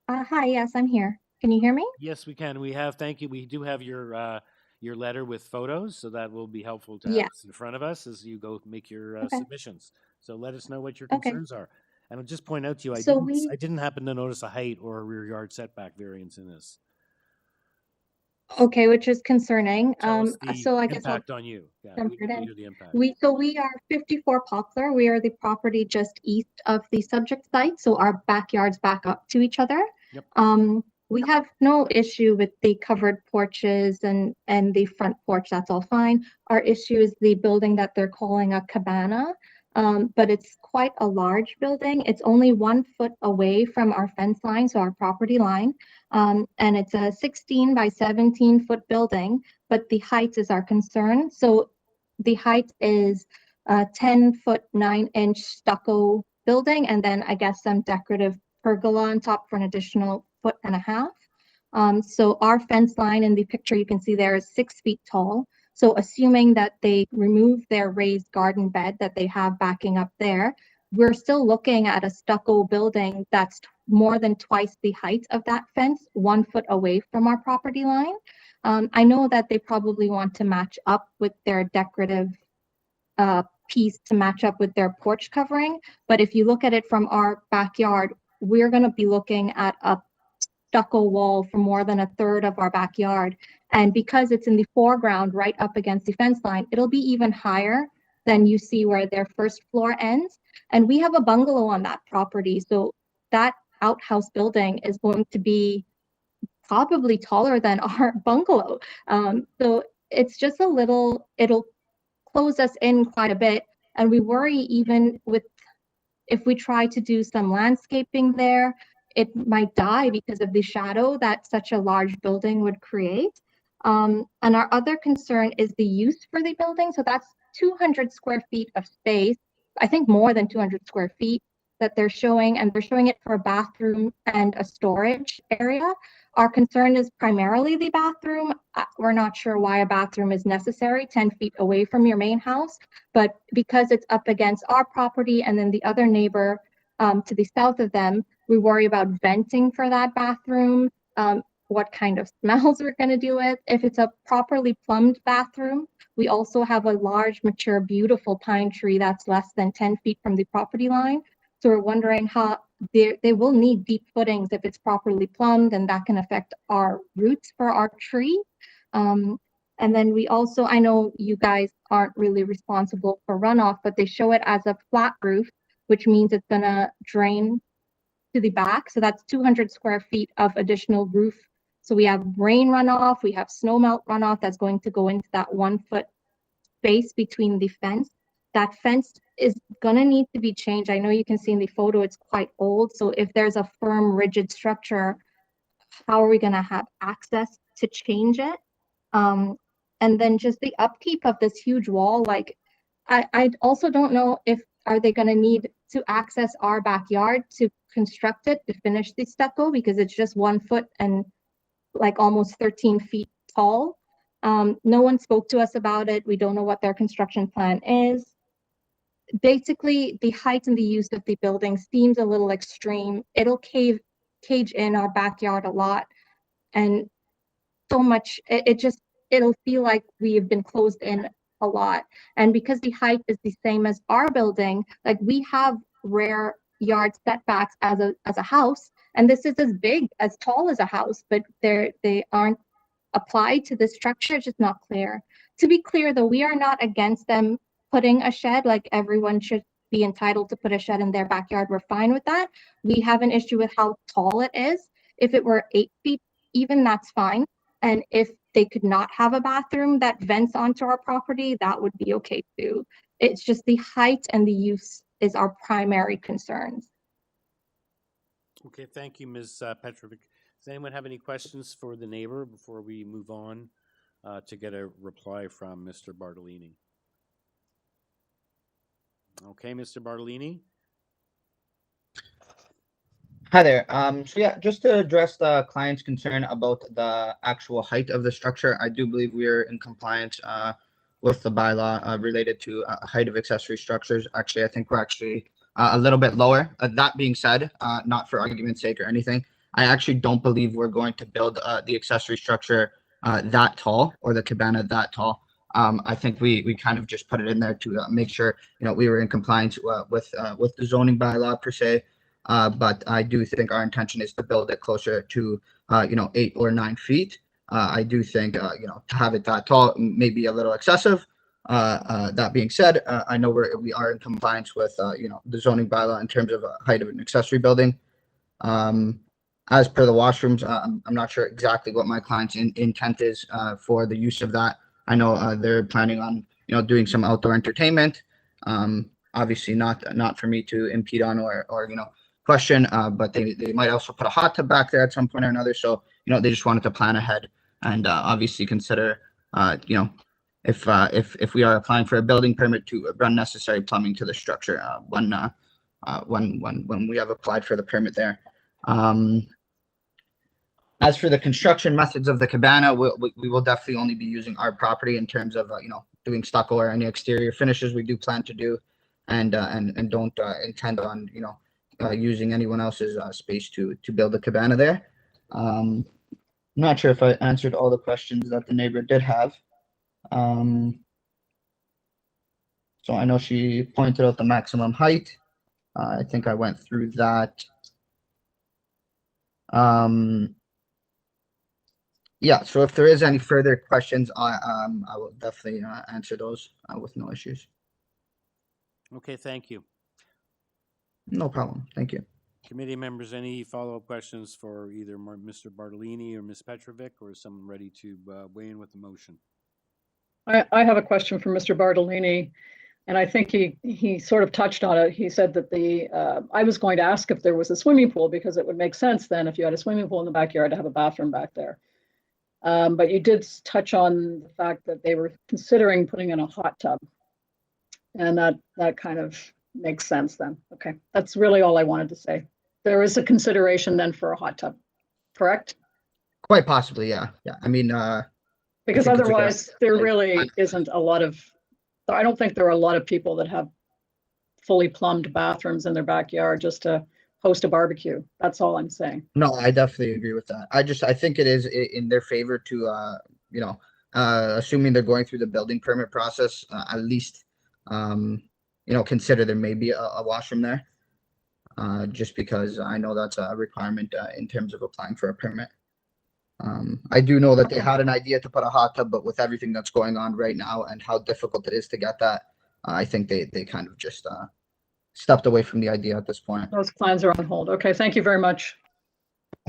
Hi, yes, I'm here. Can you hear me? Yes, we can. Thank you. We do have your letter with photos, so that will be helpful to have in front of us as you go make your submissions. So let us know what your concerns are. And I'll just point out to you, I didn't happen to notice a height or a rear yard setback variance in this. Okay, which is concerning. Tell us the So I guess I'll impact on you. Yeah, jump we right need to in. hear the impact. We are 54 Poplar. We are the property just east of the subject site, so our backyards back up to each other. Yep. We have no issue with the covered porches and the front porch. That's all fine. Our issue is the building that they're calling a cabana, but it's quite a large building. It's only 1 foot away from our fence line, so our property line, and it's a 16 by 17 foot building, but the height is our concern. So the height is a 10-foot 9-inch stucco building, and then I guess some decorative pergola on top for an additional 1.5 feet. So our fence line in the picture you can see there is 6 feet tall. So assuming that they remove their raised garden bed that they have backing up there, we're still looking at a stucco building that's more than twice the height of that fence, 1 foot away from our property line. I know that they probably want to match up with their decorative piece to match up with their porch covering. But if you look at it from our backyard, we're going to be looking at a stucco wall for more than 1/3 of our backyard. And because it's in the foreground right up against the fence line, it'll be even higher than you see where their first floor ends. And we have a bungalow on that property. So that outhouse building is going to be probably taller than our bungalow. So it's just a little, it'll close us in quite a bit. And we worry even with, if we try to do some landscaping there, it might die because of the shadow that such a large building would create. And our other concern is the use for the building. So that's 200 square feet of space, I think more than 200 square feet that they're showing, and they're showing it for a bathroom and a storage area. Our concern is primarily the bathroom. We're not sure why a bathroom is necessary 10 feet away from your main house, but because it's up against our property and then the other neighbor to the south of them, we worry about venting for that bathroom, what kind of smells we're going to deal with. If it's a properly plumbed bathroom, we also have a large, mature, beautiful pine tree that's less than 10 feet from the property line. So we're wondering how they will need deep footings if it's properly plumbed, and that can affect our roots for our tree. And then we also, I know you guys aren't really responsible for runoff, but they show it as a flat roof, which means it's going to drain to the back. So that's 200 square feet of additional roof. So we have rain runoff, we have snow melt runoff that's going to go into that 1 foot space between the fence. That fence is going to need to be changed. I know you can see in the photo it's quite old. So if there's a firm, rigid structure, how are we going to have access to change it? And then just the upkeep of this huge wall, like I also don't know if are they going to need to access our backyard to construct it, to finish the stucco, because it's just 1 foot and like almost 13 feet tall. No one spoke to us about it. We don't know what their construction plan is. Basically, the height and the use of the building seems a little extreme. It'll cage in our backyard a lot, and so much, it'll feel like we have been closed in a lot. And because the height is the same as our building, like we have rear yard setbacks as a house, and this is as big, as tall as a house, but they aren't applied to the structure. It's just not clear. To be clear though, we are not against them putting a shed. Like everyone should be entitled to put a shed in their backyard. We're fine with that. We have an issue with how tall it is. If it were 8 feet even, that's fine. And if they could not have a bathroom that vents onto our property, that would be okay too. It's just the height and the use is our primary concerns. Okay, thank you, Ms. Petrovic. Does anyone have any questions for the neighbor before we move on to get a reply from Mr. Bartolini? Okay, Mr. Bartolini. Hi there. So yeah, just to address the client's concern about the actual height of the structure, I do believe we are in compliance with the bylaw related to height of accessory structures. Actually, I think we're actually a little bit lower. That being said, not for argument's sake or anything, I actually don't believe we're going to build the accessory structure that tall, or the cabana that tall. I think we kind of just put it in there to make sure, we were in compliance with the zoning bylaw per se. But I do think our intention is to build it closer to 8 or 9 feet. I do think, to have it that tall may be a little excessive. That being said, I know we are in compliance with, the zoning bylaw in terms of height of an accessory building. As per the washrooms, I'm not sure exactly what my client's intent is for the use of that. I know they're planning on, doing some outdoor entertainment. Obviously not for me to impede on or question, but they might also put a hot tub back there at some point or another. So, they just wanted to plan ahead and obviously consider, if we are applying for a building permit to run necessary plumbing to the structure when we have applied for the permit there. As for the construction methods of the cabana, we will definitely only be using our property in terms of doing stucco or any exterior finishes we do plan to do, and don't intend on using anyone else's space to build a cabana there. I'm not sure if I answered all the questions that the neighbor did have. So I know she pointed out the maximum height. I think I went through that. Yeah, so if there is any further questions, I will definitely answer those with no issues. Okay, thank you. No problem. Thank you. Committee members, any follow-up questions for either Mr. Bartolini or Ms. Petrovic, or is someone ready to weigh in with the motion? I have a question for Mr. Bartolini, and I think he sort of touched on it. He said that I was going to ask if there was a swimming pool, because it would make sense then if you had a swimming pool in the backyard to have a bathroom back there. But you did touch on the fact that they were considering putting in a hot tub, and that kind of makes sense then. Okay, that's really all I wanted to say. There is a consideration then for a hot tub, correct? Quite possibly, yeah. I mean, because otherwise there really isn't a lot of, I don't think there are a lot of people that have fully plumbed bathrooms in their backyard just to host a barbecue. That's all I'm saying. No, I definitely agree with that. I think it is in their favor to, assuming they're going through the building permit process, at least, consider there may be a washroom there. Just because I know that's a requirement in terms of applying for a permit. I do know that they had an idea to put a hot tub, but with everything that's going on right now and how difficult it is to get that, I think they kind of just stepped away from the idea at this point. Those plans are on hold. Okay, thank you very much.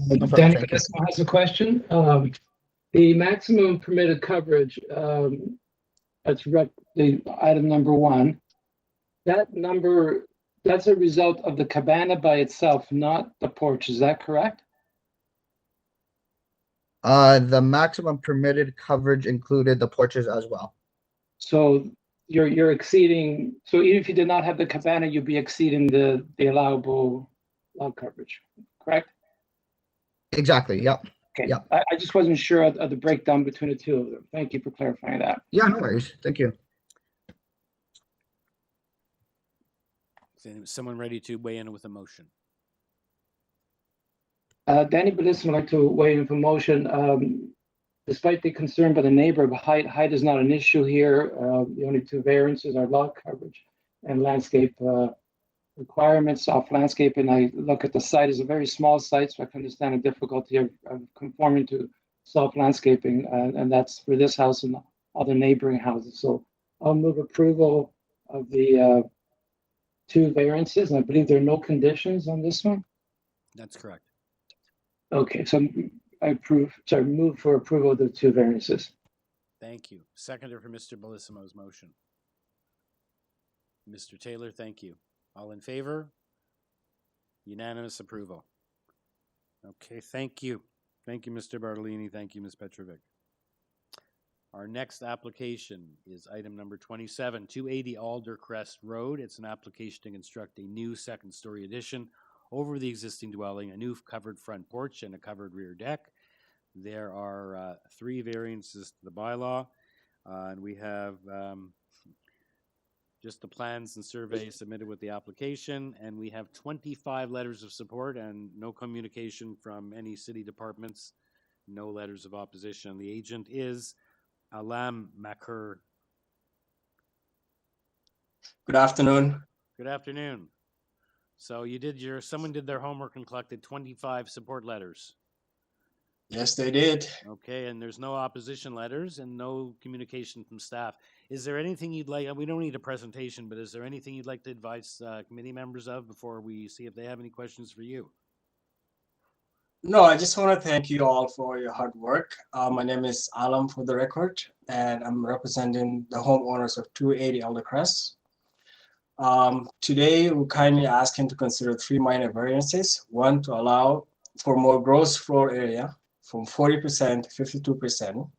Danny Badisco has a question. The maximum permitted coverage, that's the item number 1. That number, that's a result of the cabana by itself, not the porch. Is that correct? The maximum permitted coverage included the porches as well. So you're exceeding, so even if you did not have the cabana, you'd be exceeding the allowable lot coverage, correct? Exactly, yep. Okay, yep. I just wasn't sure of the breakdown between the two of them. Thank you for clarifying that. Yeah, no worries. Thank you. Is someone ready to weigh in with a motion? Danny Badisco would like to weigh in for motion. Despite the concern by the neighbor of height is not an issue here. The only 2 variances are lot coverage and landscape requirements. Soft landscaping, I look at the site as a very small site, so I can understand the difficulty of conforming to soft landscaping, and that's for this house and other neighboring houses. So I'll move approval of the 2 variances, and I believe there are no conditions on this one. That's correct. Okay, so I move for approval of the 2 variances. Thank you. Seconder for Mr. Bellissimo's motion. Mr. Taylor, thank you. All in favor? Unanimous approval. Okay, thank you. Thank you, Mr. Bartolini. Thank you, Ms. Petrovic. Our next application is item number 27, 280 Aldercrest Road. It's an application to construct a new 2nd-story addition over the existing dwelling, a new covered front porch and a covered rear deck. There are 3 variances to the bylaw, and we have just the plans and surveys submitted with the application, and we have 25 letters of support and no communication from any city departments, no letters of opposition. The agent is Alam Makur. Good afternoon. Good afternoon. So you did someone did their homework and collected 25 support letters. Yes, they did. Okay, and there's no opposition letters and no communication from staff. Is there anything you'd like, we don't need a presentation, but is there anything you'd like to advise committee members of before we see if they have any questions for you? No, I just want to thank you all for your hard work. My name is Alam for the record, and I'm representing the homeowners of 280 ALDERCREST. Today, we kindly ask him to consider 3 minor variances. 1, to allow for more gross floor area from 40% to 52%.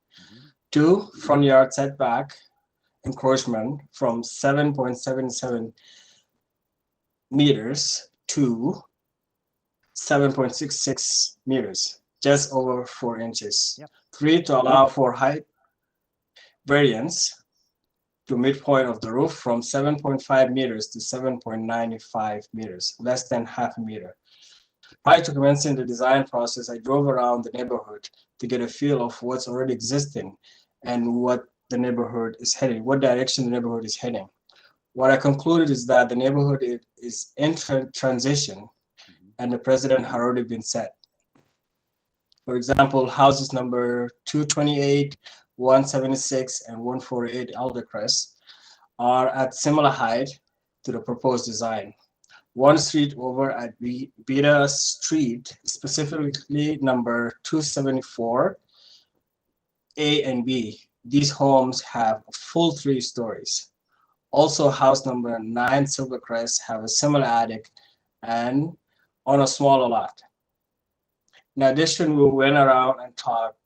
2, front yard setback encroachment from 7.77 meters to 7.66 meters, just over 4 inches. Yep. 3, to allow for height variance to midpoint of the roof from 7.5 meters to 7.95 meters, less than half a meter. Prior to commencing the design process, I drove around the neighborhood to get a feel of what's already existing and what the neighborhood is heading, what direction the neighborhood is heading. What I concluded is that the neighborhood is in transition, and the precedent had already been set. For example, houses number 228, 176, and 148 ALDERCREST are at similar height to the proposed design. One street over at Beta Street, specifically number 274, A and B, these homes have full 3 stories. Also, house number 9 SILVERSTONE have a similar attic and on a smaller lot. In addition, we went around and talked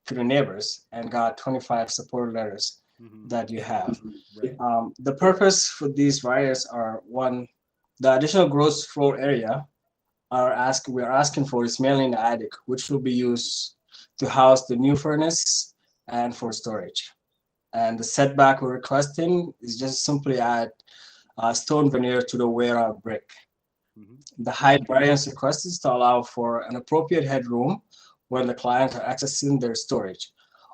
to the neighbors and got 25 support letters that you have. The purpose for these variants are: 1, the additional gross floor area we're asking for is mainly in the attic, which will be used to house the new furnace and for storage. And the setback we're requesting is just simply add stone veneer to the wear-out brick. The height variance request is to allow for an appropriate headroom when the client are accessing their storage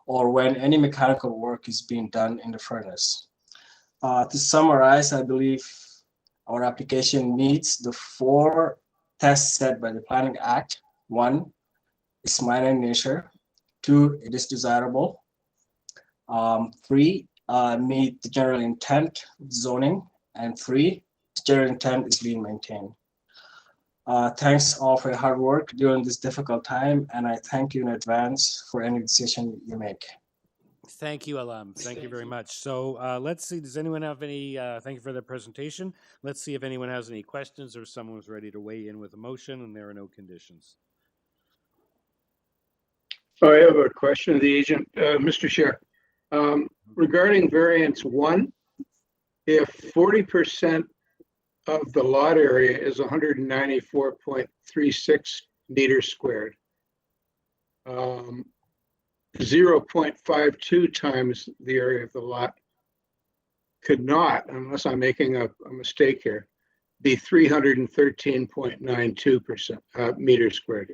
or when any mechanical work is being done in the furnace. To summarize, I believe our application meets the 4 tests set by the Planning Act. 1, it's minor in nature. 2, it is desirable. 3, meet the general intent zoning. And 3, the general intent is being maintained. Thanks all for your hard work during this difficult time, and I thank you in advance for any decision you make. Thank you, Alam. Thank you very much. So let's see, does anyone have any, thank you for the presentation. Let's see if anyone has any questions or someone's ready to weigh in with a motion and there are no conditions. I have a question of the agent, Mr. Chair. Regarding variance 1, if 40% of the lot area is 194.36 meters squared, 0.52 times the area of the lot could not, unless I'm making a mistake here, be 313.92% meters squared.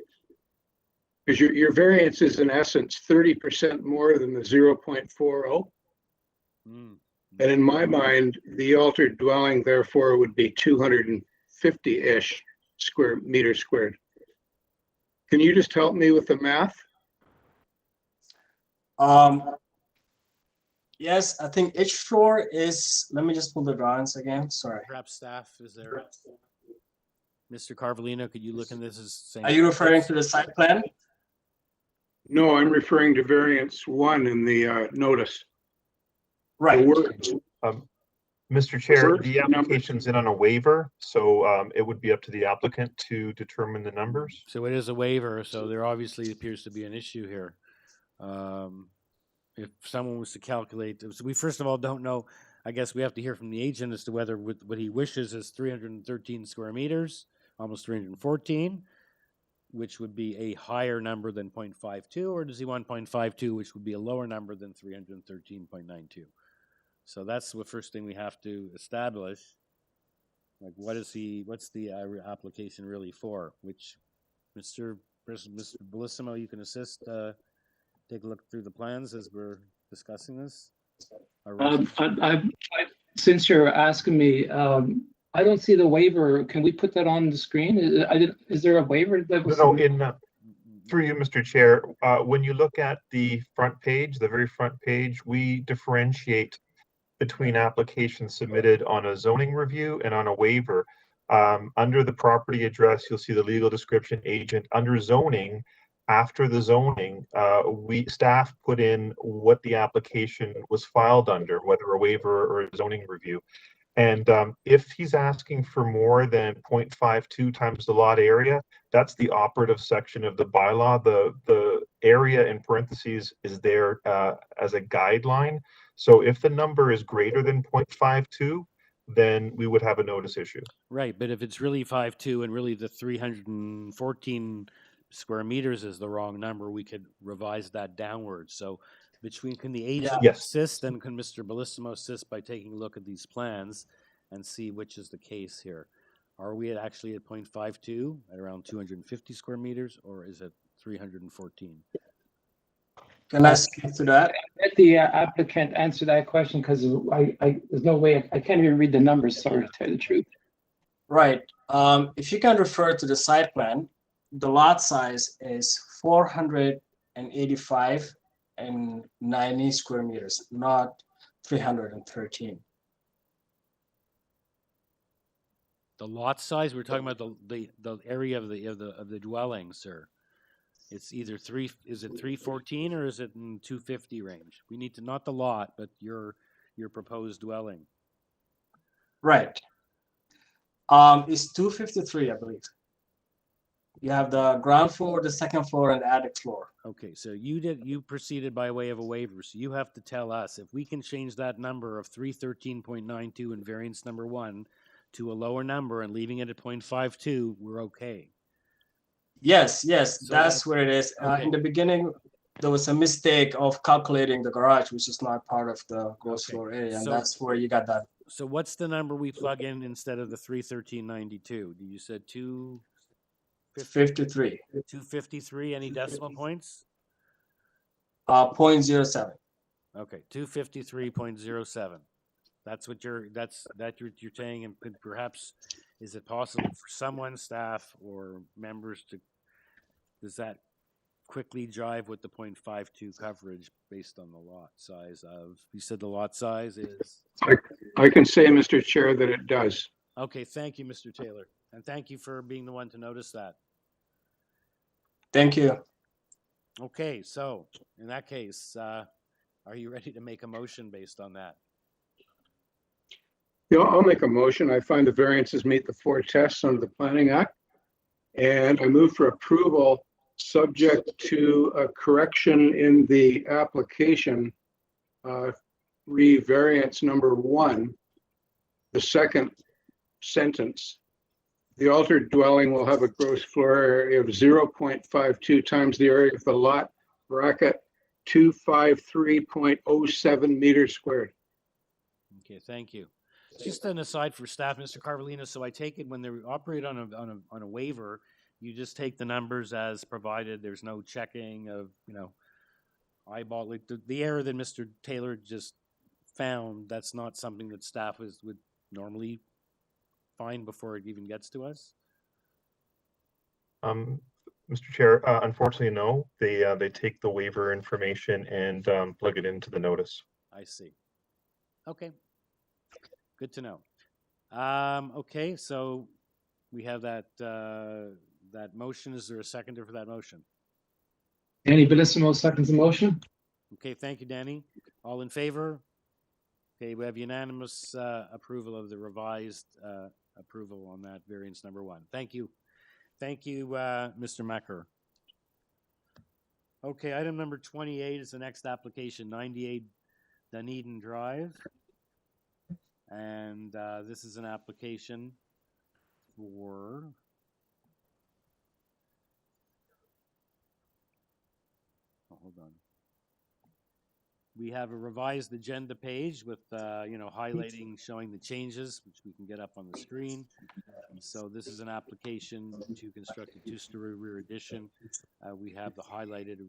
Because your variance is in essence 30% more than the 0.40. And in my mind, the altered dwelling, therefore, would be 250-ish meters squared. Can you just help me with the math? Yes, I think each floor is, let me just pull the drawings again, sorry. Perhaps staff, is there? Mr. Carvalino, could you look in this as saying? Are you referring to the site plan? No, I'm referring to variance 1 in the notice. Right. Mr. Chair, the application's in on a waiver, so it would be up to the applicant to determine the numbers. So it is a waiver, so there obviously appears to be an issue here. If someone was to calculate, so we first of all don't know, I guess we have to hear from the agent as to whether what he wishes is 313 square meters, almost 314, which would be a higher number than 0.52, or does he want 0.52, which would be a lower number than 313.92? So that's the first thing we have to establish. Like, what's the application really for? Which, Mr. Bellissimo, you can assist. Take a look through the plans as we're discussing this. Since you're asking me, I don't see the waiver. Can we put that on the screen? Is there a waiver that was? No, Through you, Mr. Chair, when you look at the front page, the very front page, we differentiate between applications submitted on a zoning review and on a waiver. Under the property address, you'll see the legal description agent. Under zoning, after the zoning, staff put in what the application was filed under, whether a waiver or a zoning review. And if he's asking for more than 0.52 times the lot area, that's the operative section of the bylaw. The area in parentheses is there as a guideline. So if the number is greater than 0.52, then we would have a notice issue. Right, but if it's really 5.2 and really the 314 square meters is the wrong number, we could revise that downwards. So can the agent assist, and can Mr. Bellissimo assist by taking a look at these plans and see which is the case here? Are we actually at 0.52 at around 250 square meters, or is it 314? Can I speak to that? Let the applicant answer that question, because there's no way, I can't even read the numbers, sorry to tell you the truth. Right. If you can refer to the site plan, the lot size is 485 and 90 square meters, not 313. The lot size, we're talking about the area of the dwelling, sir. It's either is it 314 or is it in 250 range? We need to, not the lot, but your proposed dwelling. Right. It's 253, I believe. You have the ground floor, the second floor, and the attic floor. Okay, so you proceeded by way of a waiver, so you have to tell us if we can change that number of 313.92 in variance number 1 to a lower number and leaving it at 0.52, we're okay. Yes, so that's where it is. Okay. In the beginning, there was a mistake of calculating the garage, which is not part of the gross floor area, and that's where you got that. So what's the number we plug in instead of the 313.92? You said 253. 253. Any decimal points? 0.07. Okay, 253.07. That's what you're saying, and perhaps is it possible for someone, staff or members, does that quickly jive with the 0.52 coverage based on the lot size of? You said the lot size is. I can say, Mr. Chair, that it does. Okay, thank you, Mr. Taylor, and thank you for being the one to notice that. Thank you. Okay, so in that case, are you ready to make a motion based on that? Yeah, I'll make a motion. I find the variances meet the 4 tests under the Planning Act, and I move for approval subject to a correction in the application, variance number 1, the second sentence. The altered dwelling will have a gross floor area of 0.52 times the area of the lot, bracket 253.07 meters squared. Okay, thank you. Just an aside for staff, Mr. Carvalino. So I take it when they operate on a waiver, you just take the numbers as provided. There's no checking of eyeball, like the error that Mr. Taylor just found. That's not something that staff would normally find before it even gets to us. Mr. Chair, unfortunately, no. They take the waiver information and plug it into the notice. I see. Okay. Good to know. Okay, so we have that motion. Is there a seconder for that motion? Danny Bellissimo seconds the motion. Okay, thank you, Danny. All in favor? Okay, we have unanimous approval of the revised approval on that variance number 1. Thank you. Thank you, Mr. Mecker. Okay, item number 28 is the next application, 98 Dunedin Drive. And this is an application for hold on. We have a revised agenda page with highlighting, showing the changes, which we can get up on the screen. And so this is an application to construct a 2-story rear addition. We have the highlighted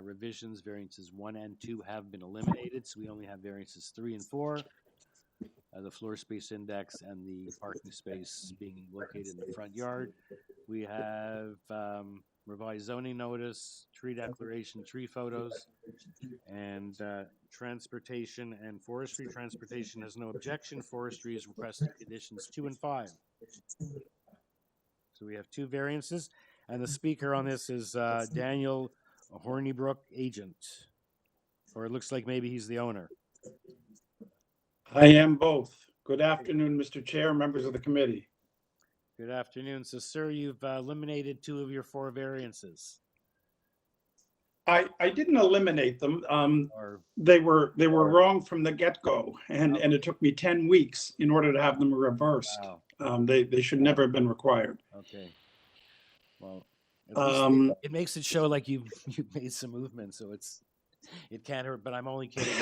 revisions. Variances 1 and 2 have been eliminated, so we only have variances 3 and 4. The floor space index and the parking space being located in the front yard. We have revised zoning notice, tree declaration, tree photos, and transportation and forestry. Transportation has no objection. Forestry is requesting conditions 2 and 5. So we have 2 variances, and the speaker on this is Daniel Hornibrook, agent, or it looks like maybe he's the owner. I am both. Good afternoon, Mr. Chair, members of the committee. Good afternoon. So, sir, you've eliminated 2 of your 4 variances. I didn't eliminate them. They were wrong from the get-go, and it took me 10 weeks in order to have them reversed. Wow. They should never have been required. Okay. Well, at least it makes it show like you've made some movement, so it can't hurt. But I'm only kidding.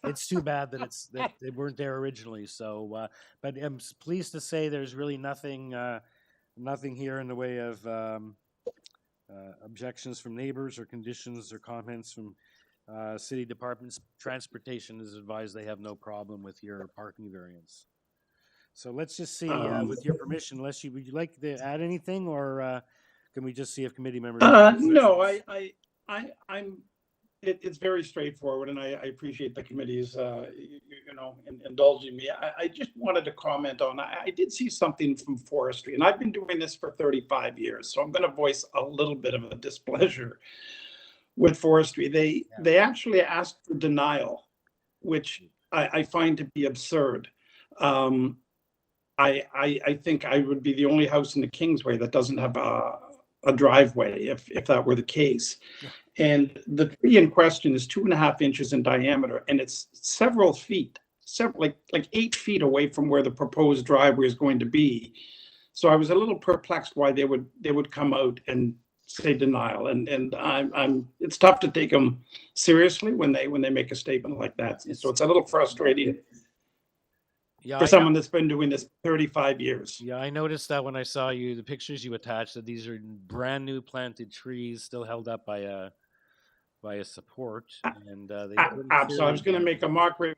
It's too bad that they weren't there originally. So, but I'm pleased to say there's really nothing here in the way of objections from neighbors or conditions or comments from city departments. Transportation is advised they have no problem with your parking variance. So let's just see, with your permission, would you like to add anything, or can we just see if committee members? No, it's very straightforward, and I appreciate the committee's, indulging me. I just wanted to comment on, I did see something from forestry, and I've been doing this for 35 years, so I'm going to voice a little bit of a displeasure with forestry. They actually asked for denial, which I find to be absurd. I think I would be the only house in the Kingsway that doesn't have a driveway if that were the case. And the tree in question is 2.5 inches in diameter, and it's several feet, like 8 feet away from where the proposed driveway is going to be. So I was a little perplexed why they would come out and say denial, and it's tough to take them seriously when they make a statement like that. So it's a little frustrating. Yeah, for someone that's been doing this 35 years. Yeah, I noticed that when I saw the pictures you attached, that these are brand new planted trees, still held up by a support, and they. So I was going to make a mockery.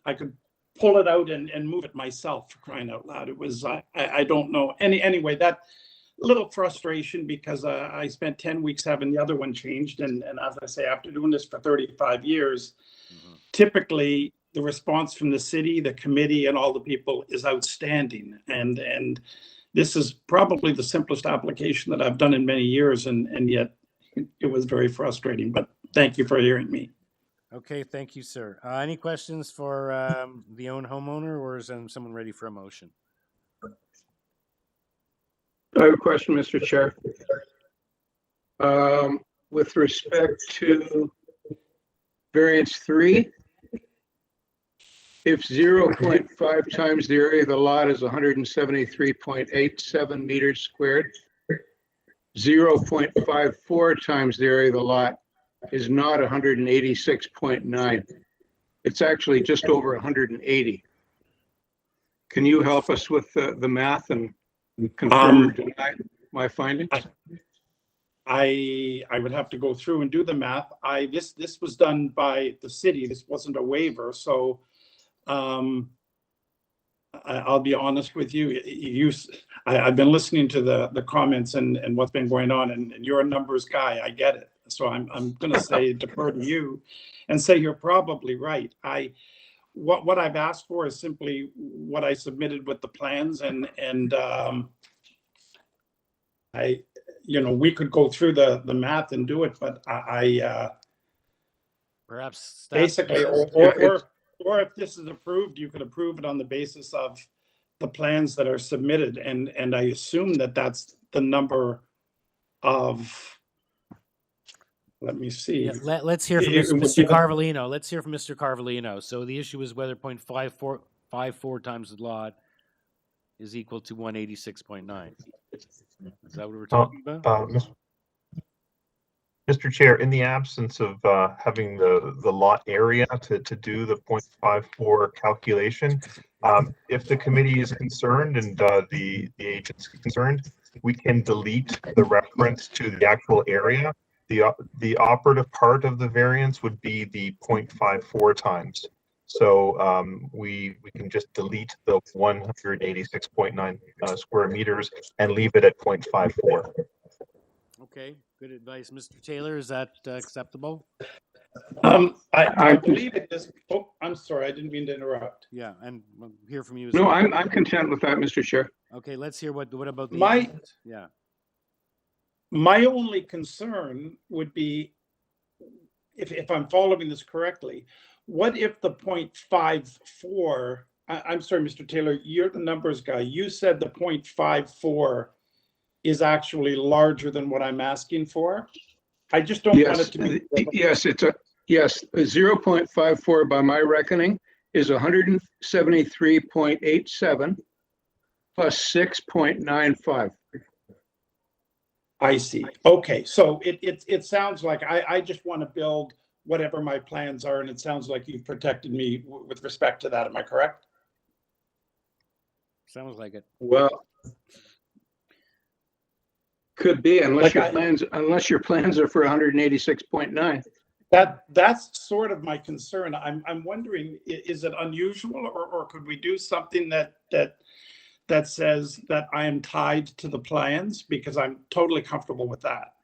I could pull it out and move it myself, for crying out loud. It was I don't know anyway, that little frustration, because I spent 10 weeks having the other one changed, and as I say, after doing this for 35 years, typically the response from the city, the committee, and all the people is outstanding. And this is probably the simplest application that I've done in many years, and yet it was very frustrating. But thank you for hearing me. Okay, thank you, sir. Any questions for the own homeowner, or is someone ready for a motion? I have a question, Mr. Chair. With respect to variance 3, if 0.5 times the area of the lot is 173.87 meters squared, 0.54 times the area of the lot is not 186.9. It's actually just over 180. Can you help us with the math and confirm or deny my findings? I would have to go through and do the math. This was done by the city. This wasn't a waiver, so I'll be honest with you. I've been listening to the comments and what's been going on, and you're a numbers guy. I get it. So I'm going to say defer to you, and say you're probably right. What I've asked for is simply what I submitted with the plans, and we could go through the math and do it, but perhaps basically, or if this is approved, you could approve it on the basis of the plans that are submitted, and I assume that that's the number of. Let me see. Yeah, let's hear from Mr. Carvalino. Let's hear from Mr. Carvalino. So the issue is whether 0.54 times the lot is equal to 186.9. Is that what we're talking about? Mr. Chair, in the absence of having the lot area to do the 0.54 calculation, if the committee is concerned and the agent's concerned, we can delete the reference to the actual area. The operative part of the variance would be the 0.54 times. So we can just delete the 186.9 square meters and leave it at 0.54. Okay, good advice. Mr. Taylor, is that acceptable? I believe it is. Oh, I'm sorry. I didn't mean to interrupt. Yeah, and we'll hear from you. No, I'm content with that, Mr. Chair. Okay, let's hear what about the My agent? Yeah. My only concern would be, if I'm following this correctly, what if the 0.54, I'm sorry, Mr. Taylor, you're the numbers guy. You said the 0.54 is actually larger than what I'm asking for. I just don't want it to be. Yes, yes, 0.54 by my reckoning is 173.87 plus 6.95. I see. Okay, so it sounds like I just want to build whatever my plans are, and it sounds like you've protected me with respect to that. Am I correct? Sounds like it. Well, could be, unless your plans are for 186.9. That's sort of my concern. I'm wondering, is it unusual, or could we do something that says that I am tied to the plans, because I'm totally comfortable with that.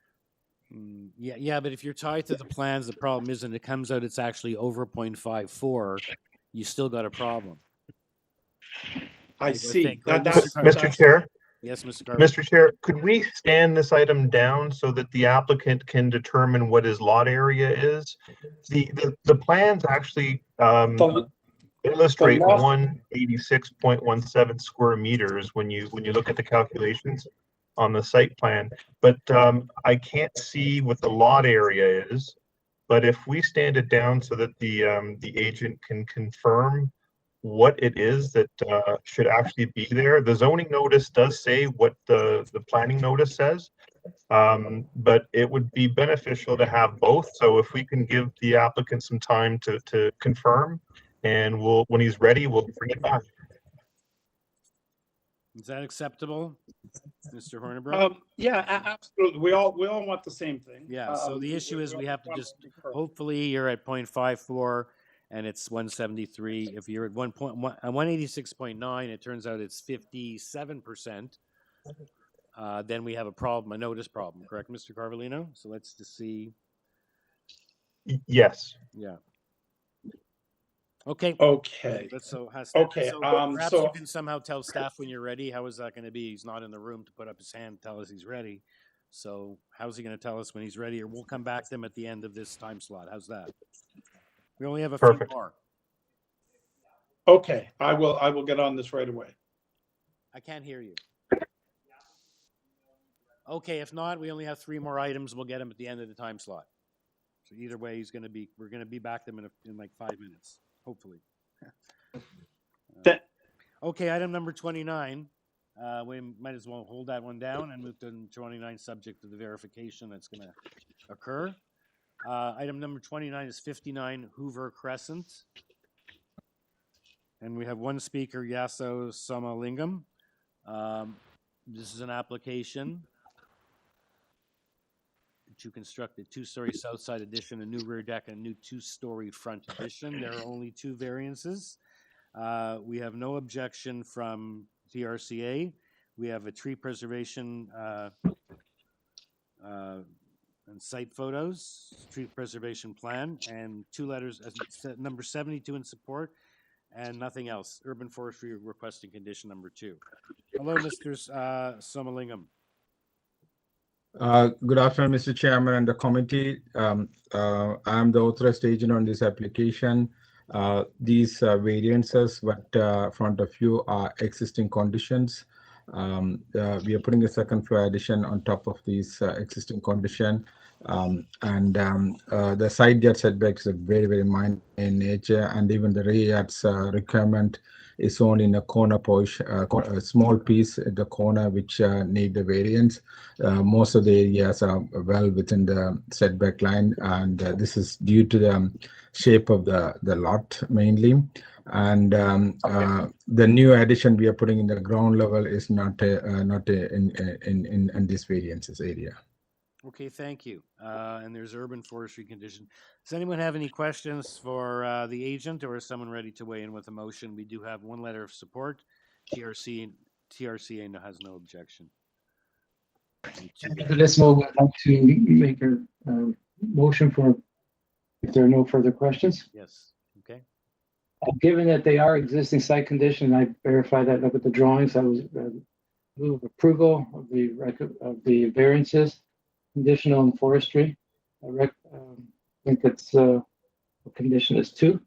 Yeah, but if you're tied to the plans, the problem is, and it comes out it's actually over 0.54, you still got a problem. I see. Mr. Chair? Yes, Mr. Garber. Mr. Chair, could we stand this item down so that the applicant can determine what his lot area is? The plans actually illustrate 186.17 square meters when you look at the calculations on the site plan, but I can't see what the lot area is. But if we stand it down so that the agent can confirm what it is that should actually be there, the zoning notice does say what the planning notice says, but it would be beneficial to have both. So if we can give the applicant some time to confirm, and when he's ready, we'll bring it back. Is that acceptable, Mr. Hornibrook? Yeah, absolutely. We all want the same thing. Yeah. So the issue is we have to just hopefully you're at 0.54 and it's 173. If you're at 186.9, it turns out it's 57%. Then we have a problem, a notice problem. Correct, Mr. Carvalino? So let's just see. Yes. Yeah. Okay. Okay. Perhaps so you can somehow tell staff when you're ready. How is that going to be? He's not in the room to put up his hand and tell us he's ready. So how's he going to tell us when he's ready? Or we'll come back to him at the end of this time slot. How's that? We only have a few more. Okay, I will get on this right away. I can't hear you. Okay, if not, we only have 3 more items. We'll get him at the end of the time slot. So either way, we're going to be back to him in like 5 minutes. Hopefully. Okay, item number 29. We might as well hold that one down and move to 29, subject to the verification that's going to occur. Item number 29 is 59 Hoover Crescent. And we have one speaker, Yaso Somalingam. This is an application to construct a 2-story south side addition, a new rear deck, and a new 2-story front addition. There are only 2 variances. We have no objection from TRCA. We have a tree preservation and site photos, tree preservation plan, and 2 letters, number 72 in support, and nothing else. Urban Forestry requesting condition number 2. Hello, Mr. Somalingam. Good afternoon, Mr. Chairman and the committee. I am the authorized agent on this application. These variances, what front of you are existing conditions. We are putting a second floor addition on top of these existing condition. The side yard setbacks are very, very minor in nature, and even the rear yard's requirement is only in a corner porch, a small piece at the corner which need the variance. Most of the areas are well within the setback line, and this is due to the shape of the lot mainly. And the new addition we are putting in the ground level is not in this variances area. Okay, thank you. And there's urban forestry condition. Does anyone have any questions for the agent, or is someone ready to weigh in with a motion? We do have 1 letter of support. TRCA has no objection. For this one, I'd like to make a motion for, if there are no further questions. Yes, okay. Given that they are existing site condition, I verified that, look at the drawings, I was move approval of the variances, conditional and forestry. I think it's, the condition is 2.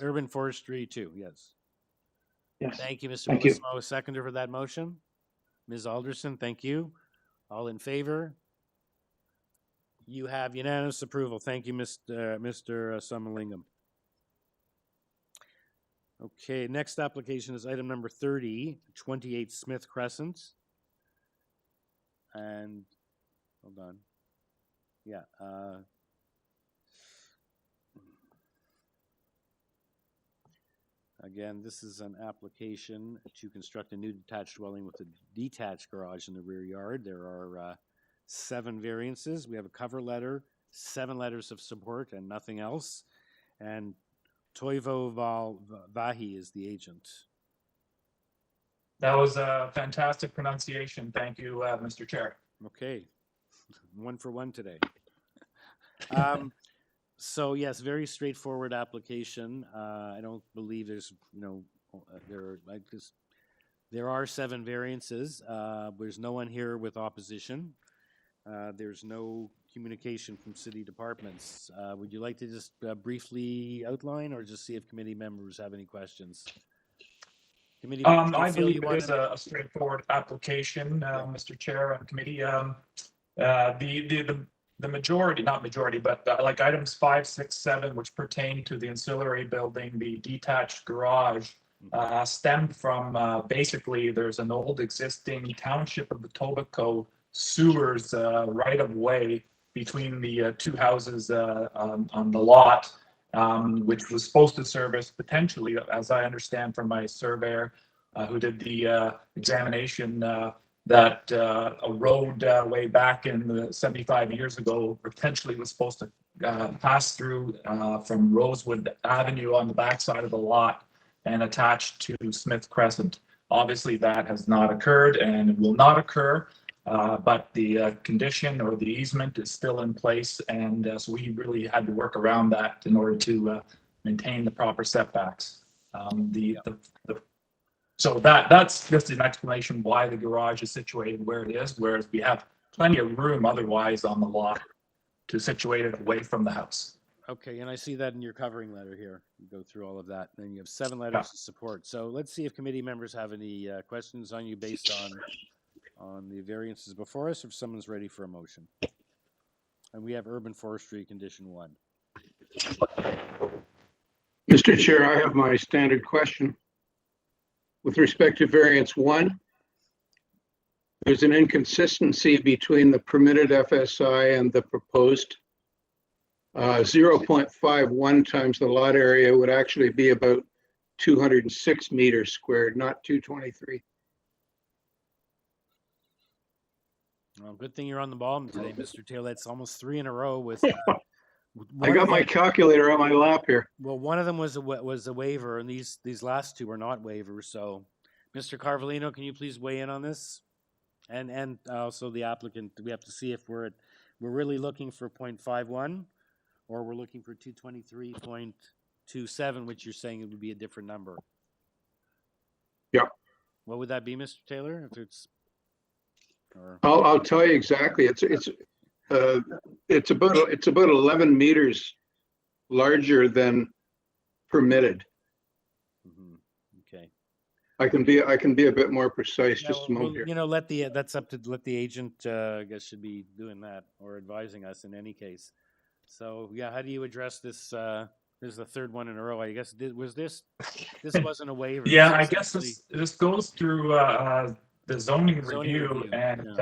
Urban forestry 2, yes. Yes. Thank you, Mr. Thank you. Bellissimo, seconder for that motion. Ms. Alderson, thank you. All in favor? You have unanimous approval. Thank you, Mr. Summerlingham. Okay, next application is item number 30, 28 Smith Crescent. And, hold on. Yeah. Again, this is an application to construct a new detached dwelling with a detached garage in the rear yard. There are 7 variances. We have a cover letter, 7 letters of support, and nothing else. And Toivo Vahi is the agent. That was a fantastic pronunciation. Thank you, Mr. Chair. Okay, 1 for 1 today. So yes, very straightforward application. I don't believe there's, there are 7 variances. There's no one here with opposition. There's no communication from city departments. Would you like to just briefly outline, or just see if committee members have any questions? Committee members, I believe it is a straightforward application, Mr. Chair and committee. The majority, not majority, but like items 5, 6, 7, which pertain to the ancillary building, the detached garage, stem from basically there's an old existing township of Etobicoke sewers right of way between the 2 houses on the lot, which was supposed to service potentially, as I understand from my surveyor who did the examination, that a road way back in the 75 years ago potentially was supposed to pass through from Rosewood Avenue on the backside of the lot and attach to Smith Crescent. Obviously that has not occurred and it will not occur, but the condition or the easement is still in place, and so we really had to work around that in order to maintain the proper setbacks. So that's just an explanation why the garage is situated where it is, whereas we have plenty of room otherwise on the lot to situate it away from the house. Okay, and I see that in your covering letter here. You go through all of that, and you have 7 letters of support. So let's see if committee members have any questions on you based on the variances before us, or if someone's ready for a motion. And we have urban forestry condition 1. Mr. Chair, I have my standard question. With respect to variance 1, there's an inconsistency between the permitted FSI and the proposed. 0.51 times the lot area would actually be about 206 meters squared, not 223. Well, good thing you're on the ball today, Mr. Taylor. That's almost 3 in a row with. I got my calculator on my lap here. Well, one of them was a waiver, and these last 2 are not waivers. So, Mr. Carvalino, can you please weigh in on this? And also the applicant, we have to see if we're really looking for 0.51, or we're looking for 223.27, which you're saying it would be a different number. Yeah. What would that be, Mr. Taylor? If it's. I'll tell you exactly. It's about 11 meters larger than permitted. Mm-hmm. Okay. I can be a bit more precise. Just a moment here. That's up to let the agent. I guess should be doing that or advising us in any case. So yeah, how do you address this? This is the 3rd one in a row. I guess this wasn't a waiver. Yeah, I guess this goes through the zoning review, and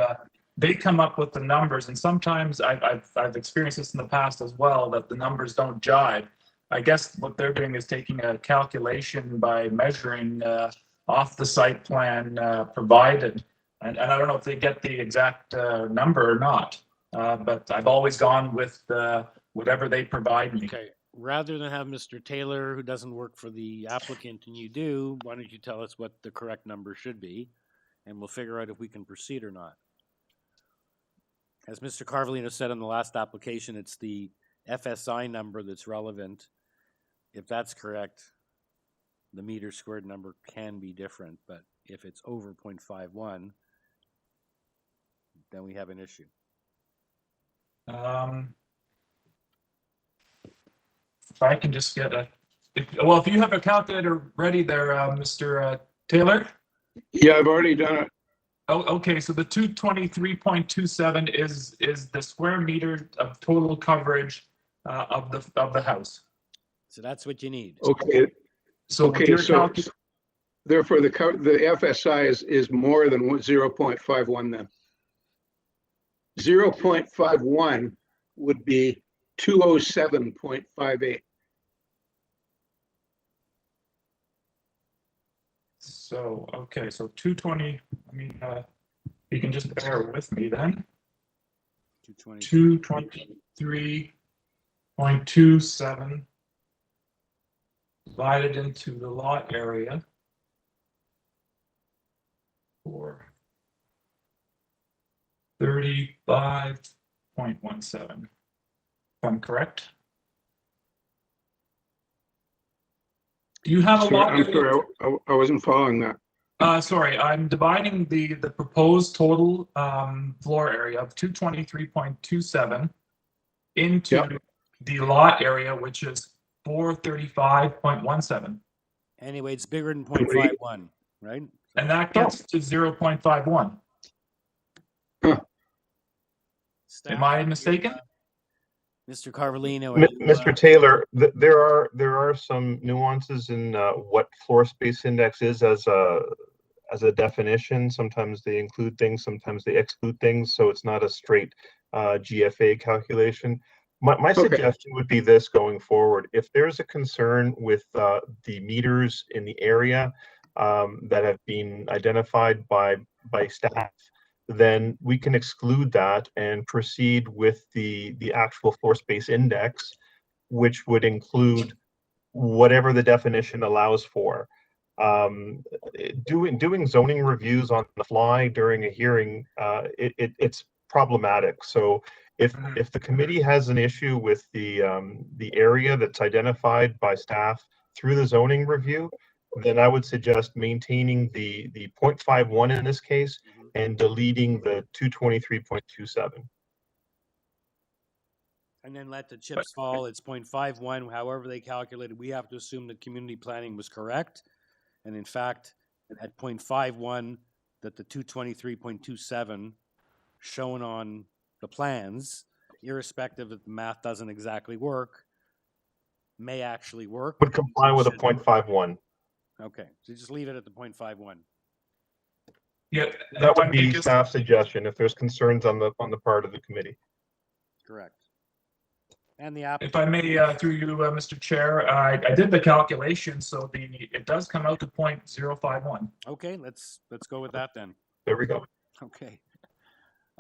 they come up with the numbers, and sometimes I've experienced this in the past as well, that the numbers don't jive. I guess what they're doing is taking a calculation by measuring off the site plan provided, and I don't know if they get the exact number or not, but I've always gone with whatever they provide me. Okay. Rather than have Mr. Taylor, who doesn't work for the applicant, and you do, why don't you tell us what the correct number should be, and we'll figure out if we can proceed or not. As Mr. Carvalino said on the last application, it's the FSI number that's relevant. If that's correct, the meter squared number can be different, but if it's over 0.51, then we have an issue. If I can just get if you have a calculator ready there, Mr. Taylor. Yeah, I've already done it. Oh, okay. So the 223.27 is the square meter of total coverage of the house. So that's what you need. Okay. So therefore the FSI is more than 0.51 then. 0.51 would be 207.58. So, okay, so 220, I mean, you can just bear with me then. 223.27 divided into the lot area for 35.17, if I'm correct. Do you have a lot? I'm sorry, I wasn't following that. Sorry, I'm dividing the proposed total floor area of 223.27 into the lot area, which is 435.17. Anyway, it's bigger than 0.51, right? And that gets to 0.51. Am I mistaken? Mr. Carvalino. Mr. Taylor, there are some nuances in what floor space index is as a definition. Sometimes they include things, sometimes they exclude things, so it's not a straight GFA calculation. My suggestion would be this going forward: if there's a concern with the meters in the area that have been identified by staff, then we can exclude that and proceed with the actual floor space index, which would include whatever the definition allows for. Doing zoning reviews on the fly during a hearing, it's problematic. So if the committee has an issue with the area that's identified by staff through the zoning review, then I would suggest maintaining the 0.51 in this case and deleting the 223.27. And then let the chips fall. It's 0.51. However they calculated, we have to assume that community planning was correct. And in fact, at 0.51, that the 223.27 shown on the plans, irrespective if the math doesn't exactly work, may actually work. Would comply with a 0.51. Okay, so just leave it at the 0.51. Yeah, that would be staff suggestion if there's concerns on the part of the committee. Correct. And the app. If I may, through you, Mr. Chair, I did the calculation, so it does come out to 0.051. Okay, let's go with that then. There we go. Okay.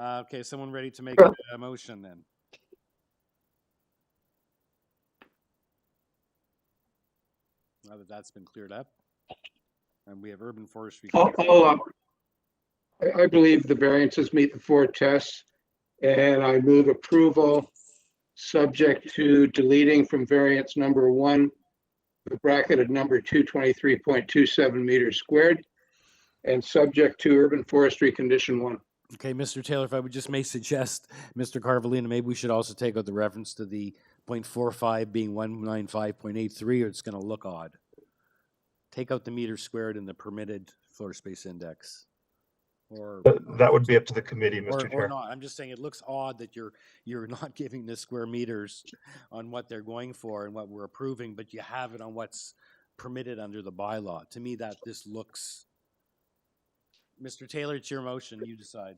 Okay, someone ready to make a motion then? Now that that's been cleared up, and we have urban forestry. I believe the variances meet the 4 tests, and I move approval subject to deleting from variance number 1 the bracketed number 223.27 meters squared, and subject to urban forestry condition 1. Okay, Mr. Taylor, if I would just may suggest, Mr. Carvalino, maybe we should also take out the reference to the 0.45 being 195.83, or it's going to look odd. Take out the meters squared in the permitted floor space index. Or that would be up to the committee, Mr. Chair. Or not. I'm just saying it looks odd that you're not giving the square meters on what they're going for and what we're approving, but you have it on what's permitted under the bylaw. To me, that this looks. Mr. Taylor, it's your motion. You decide.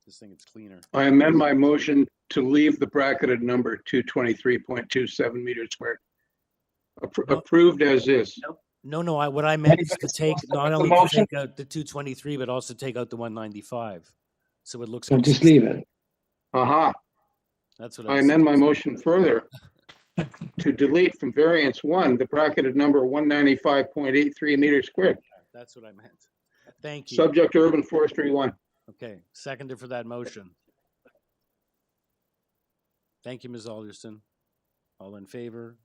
Just think it's cleaner. I amend my motion to leave the bracketed number 223.27 meters squared. Approved as is. No, what I meant is to take not only to take out the 223, but also take out the 195. So it looks. So just leave it. That's what I amend my motion further to delete from variance 1 the bracketed number 195.83 meters squared. That's what I meant. Thank you. Subject to urban forestry 1. Okay, seconder for that motion. Thank you, Ms. Alderson. All in favor?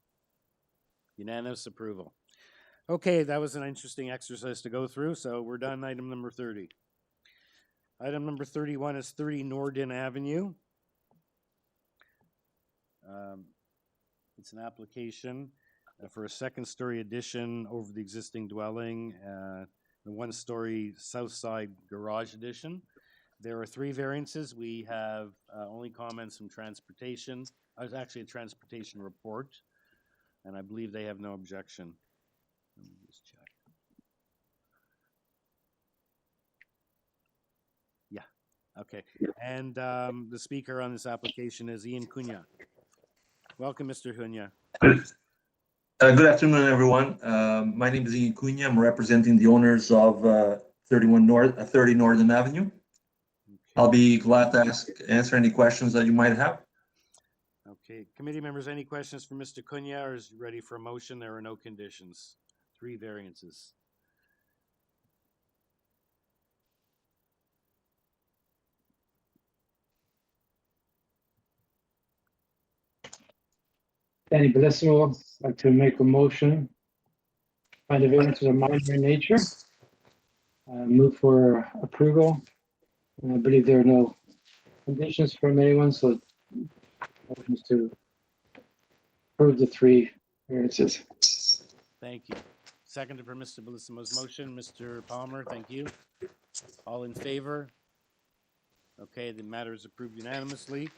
Unanimous approval. Okay, that was an interesting exercise to go through, so we're done item number 30. Item number 31 is 30 Nordin Avenue. It's an application for a second-story addition over the existing dwelling, the one-story south side garage addition. There are 3 variances. We have only comments from transportation. It's actually a transportation report, and I believe they have no objection. Let me just check. Yeah, okay. And the speaker on this application is Ian Cunha. Welcome, Mr. Cunha. Good afternoon, everyone. My name is Ian Cunha. I'm representing the owners of 30 Northern Avenue. I'll be glad to answer any questions that you might have. Okay, committee members, any questions for Mr. Cunha, or is he ready for a motion? There are no conditions. 3 variances. Danny Bellissimo, I'd like to make a motion. Find the variances are minor in nature. Move for approval. And I believe there are no conditions from anyone, so motions to approve the 3 variances. Thank you. Seconded for Mr. Bellissimo's motion. Mr. Palmer, thank you. All in favor? Okay, the matter is approved unanimously.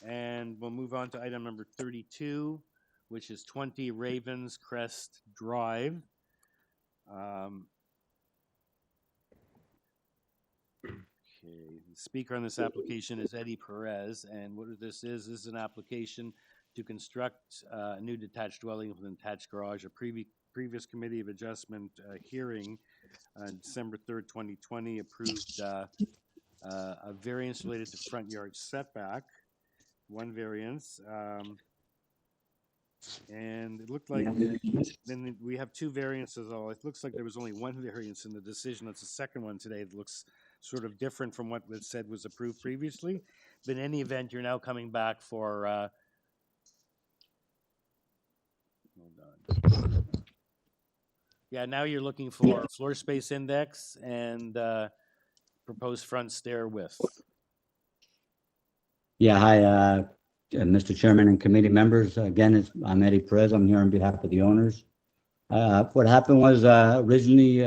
And we'll move on to item number 32, which is 20 RAVENSCREST Drive. Okay, the speaker on this application is Eddie Perez, and what this is an application to construct a new detached dwelling with an attached garage. A previous Committee of Adjustment hearing on December 3rd, 2020 approved a variance related to front yard setback, 1 variance. And it looked like then we have 2 variances. All it looks like there was only 1 variance in the decision. That's the second one today. It looks sort of different from what was said was approved previously. But in any event, you're now coming back for hold on. Yeah, now you're looking for floor space index and proposed front stair width. Yeah, hi, Mr. Chairman and committee members. Again, I'm Eddie Perez. I'm here on behalf of the owners. What happened was originally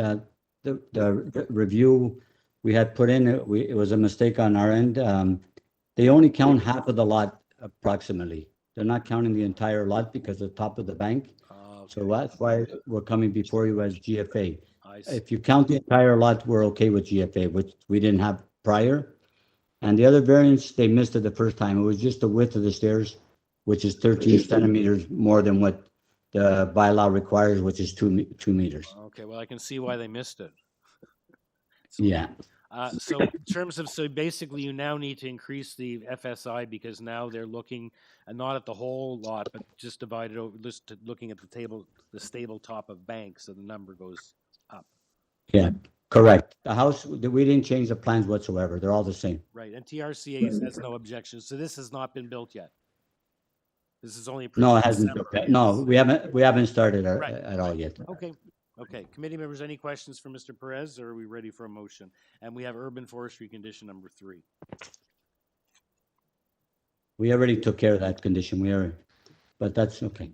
the review we had put in, it was a mistake on our end. They only count half of the lot approximately. They're not counting the entire lot because of the top of the bank. So that's why we're coming before you as GFA. If you count the entire lot, we're okay with GFA, which we didn't have prior. And the other variance, they missed it the first time. It was just the width of the stairs, which is 13 centimeters more than what the bylaw requires, which is 2 meters. Okay, well, I can see why they missed it. Yeah. So in terms of, so basically you now need to increase the FSI because now they're looking not at the whole lot, but just divided over, just looking at the stable top of bank, so the number goes up. Yeah, correct. The house, we didn't change the plans whatsoever. They're all the same. Right, and TRCA has no objections. So this has not been built yet. This is only No, it hasn't. No, we haven't started at all yet. Okay. Okay, committee members, any questions for Mr. Perez, or are we ready for a motion? And we have urban forestry condition number 3. We already took care of that condition. But that's okay.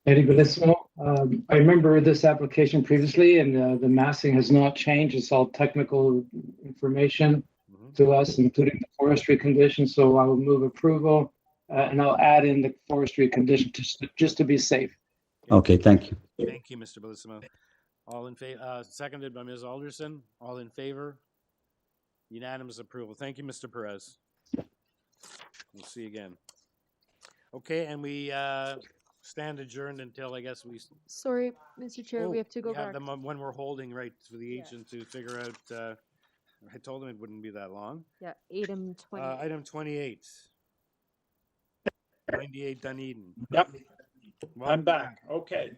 Eddie Bellissimo, I remember this application previously, and the massing has not changed. It's all technical information to us, including the forestry conditions. So I will move approval. And I'll add in the forestry condition just to be safe. Okay, thank you. Thank you, Mr. Bellissimo. All in favor, seconded by Ms. Alderson. All in favor? Unanimous approval. Thank you, Mr. Perez. We'll see you again. Okay, and we stand adjourned until I guess we. Sorry, Mr. Chair, we have to go back. back. The one we're holding, right, for the agent to figure out. I told him it wouldn't be that long. Yeah, item 28. Item 28. 98 Dunedin. Yep. I'm back. Okay.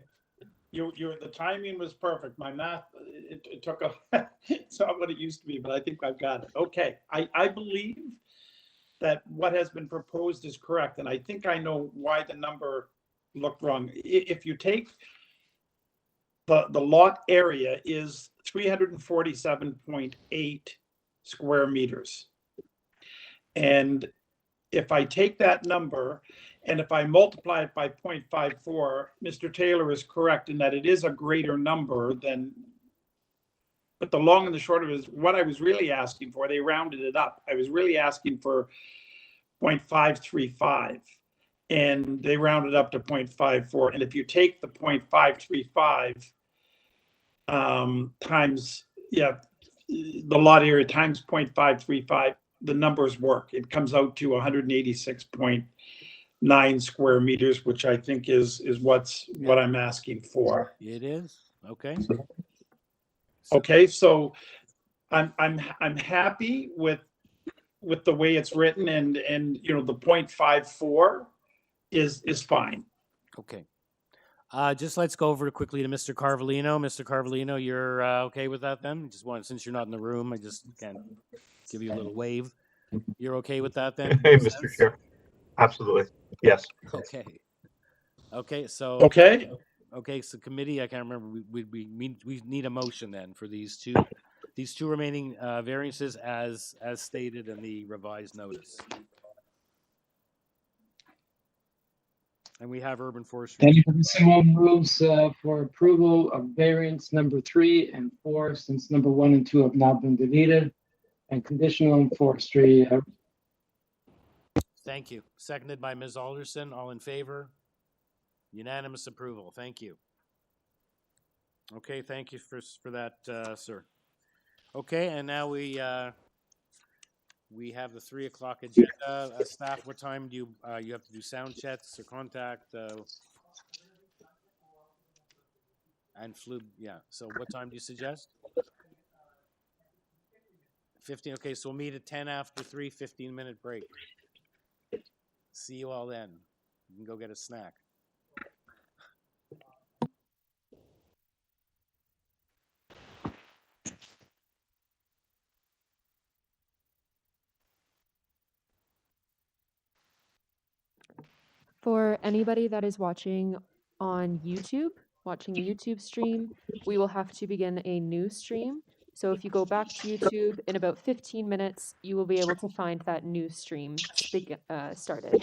The timing was perfect. My math, it took a, it's not what it used to be, but I think I've got it. Okay, I believe that what has been proposed is correct, and I think I know why the number looked wrong. If you take the lot area is 347.8 square meters. And if I take that number and if I multiply it by 0.54, Mr. Taylor is correct in that it is a greater number than, but the long and the short of it is what I was really asking for. They rounded it up. I was really asking for 0.535 and they rounded up to 0.54. And if you take the 0.535 times, the lot area times 0.535, the numbers work. It comes out to 186.9 square meters, which I think is what I'm asking for. It is. Okay. Okay, so I'm happy with the way it's written, and you know the 0.54 is fine. Okay. Just let's go over quickly to Mr. Carvalino. Mr. Carvalino, you're okay with that then? Just want, since you're not in the room, I just can give you a little wave. You're okay with that then? Hey, Mr. Chair. Absolutely. Yes. Okay. Okay. So. Okay. Okay. So committee, I can't remember. We need a motion then for these two remaining variances as stated in the revised notice. And we have urban forestry. Someone moves for approval of variance number 3 and 4, since number 1 and 2 have now been deleted, and conditional on forestry. Thank you. Seconded by Ms. Alderson. All in favor? Unanimous approval. Thank you. Okay, thank you for that, sir. Okay, and now we have the 3 o'clock agenda. Staff, what time do you have to do sound checks or contact? And flu, yeah. So what time do you suggest? 15. Okay, so we'll meet at 10 after 3, 15-minute break. See you all then. You can go get a snack. For anybody that is watching on YouTube, watching a YouTube stream, we will have to begin a new stream. So if you go back to YouTube in about 15 minutes, you will be able to find that new stream started.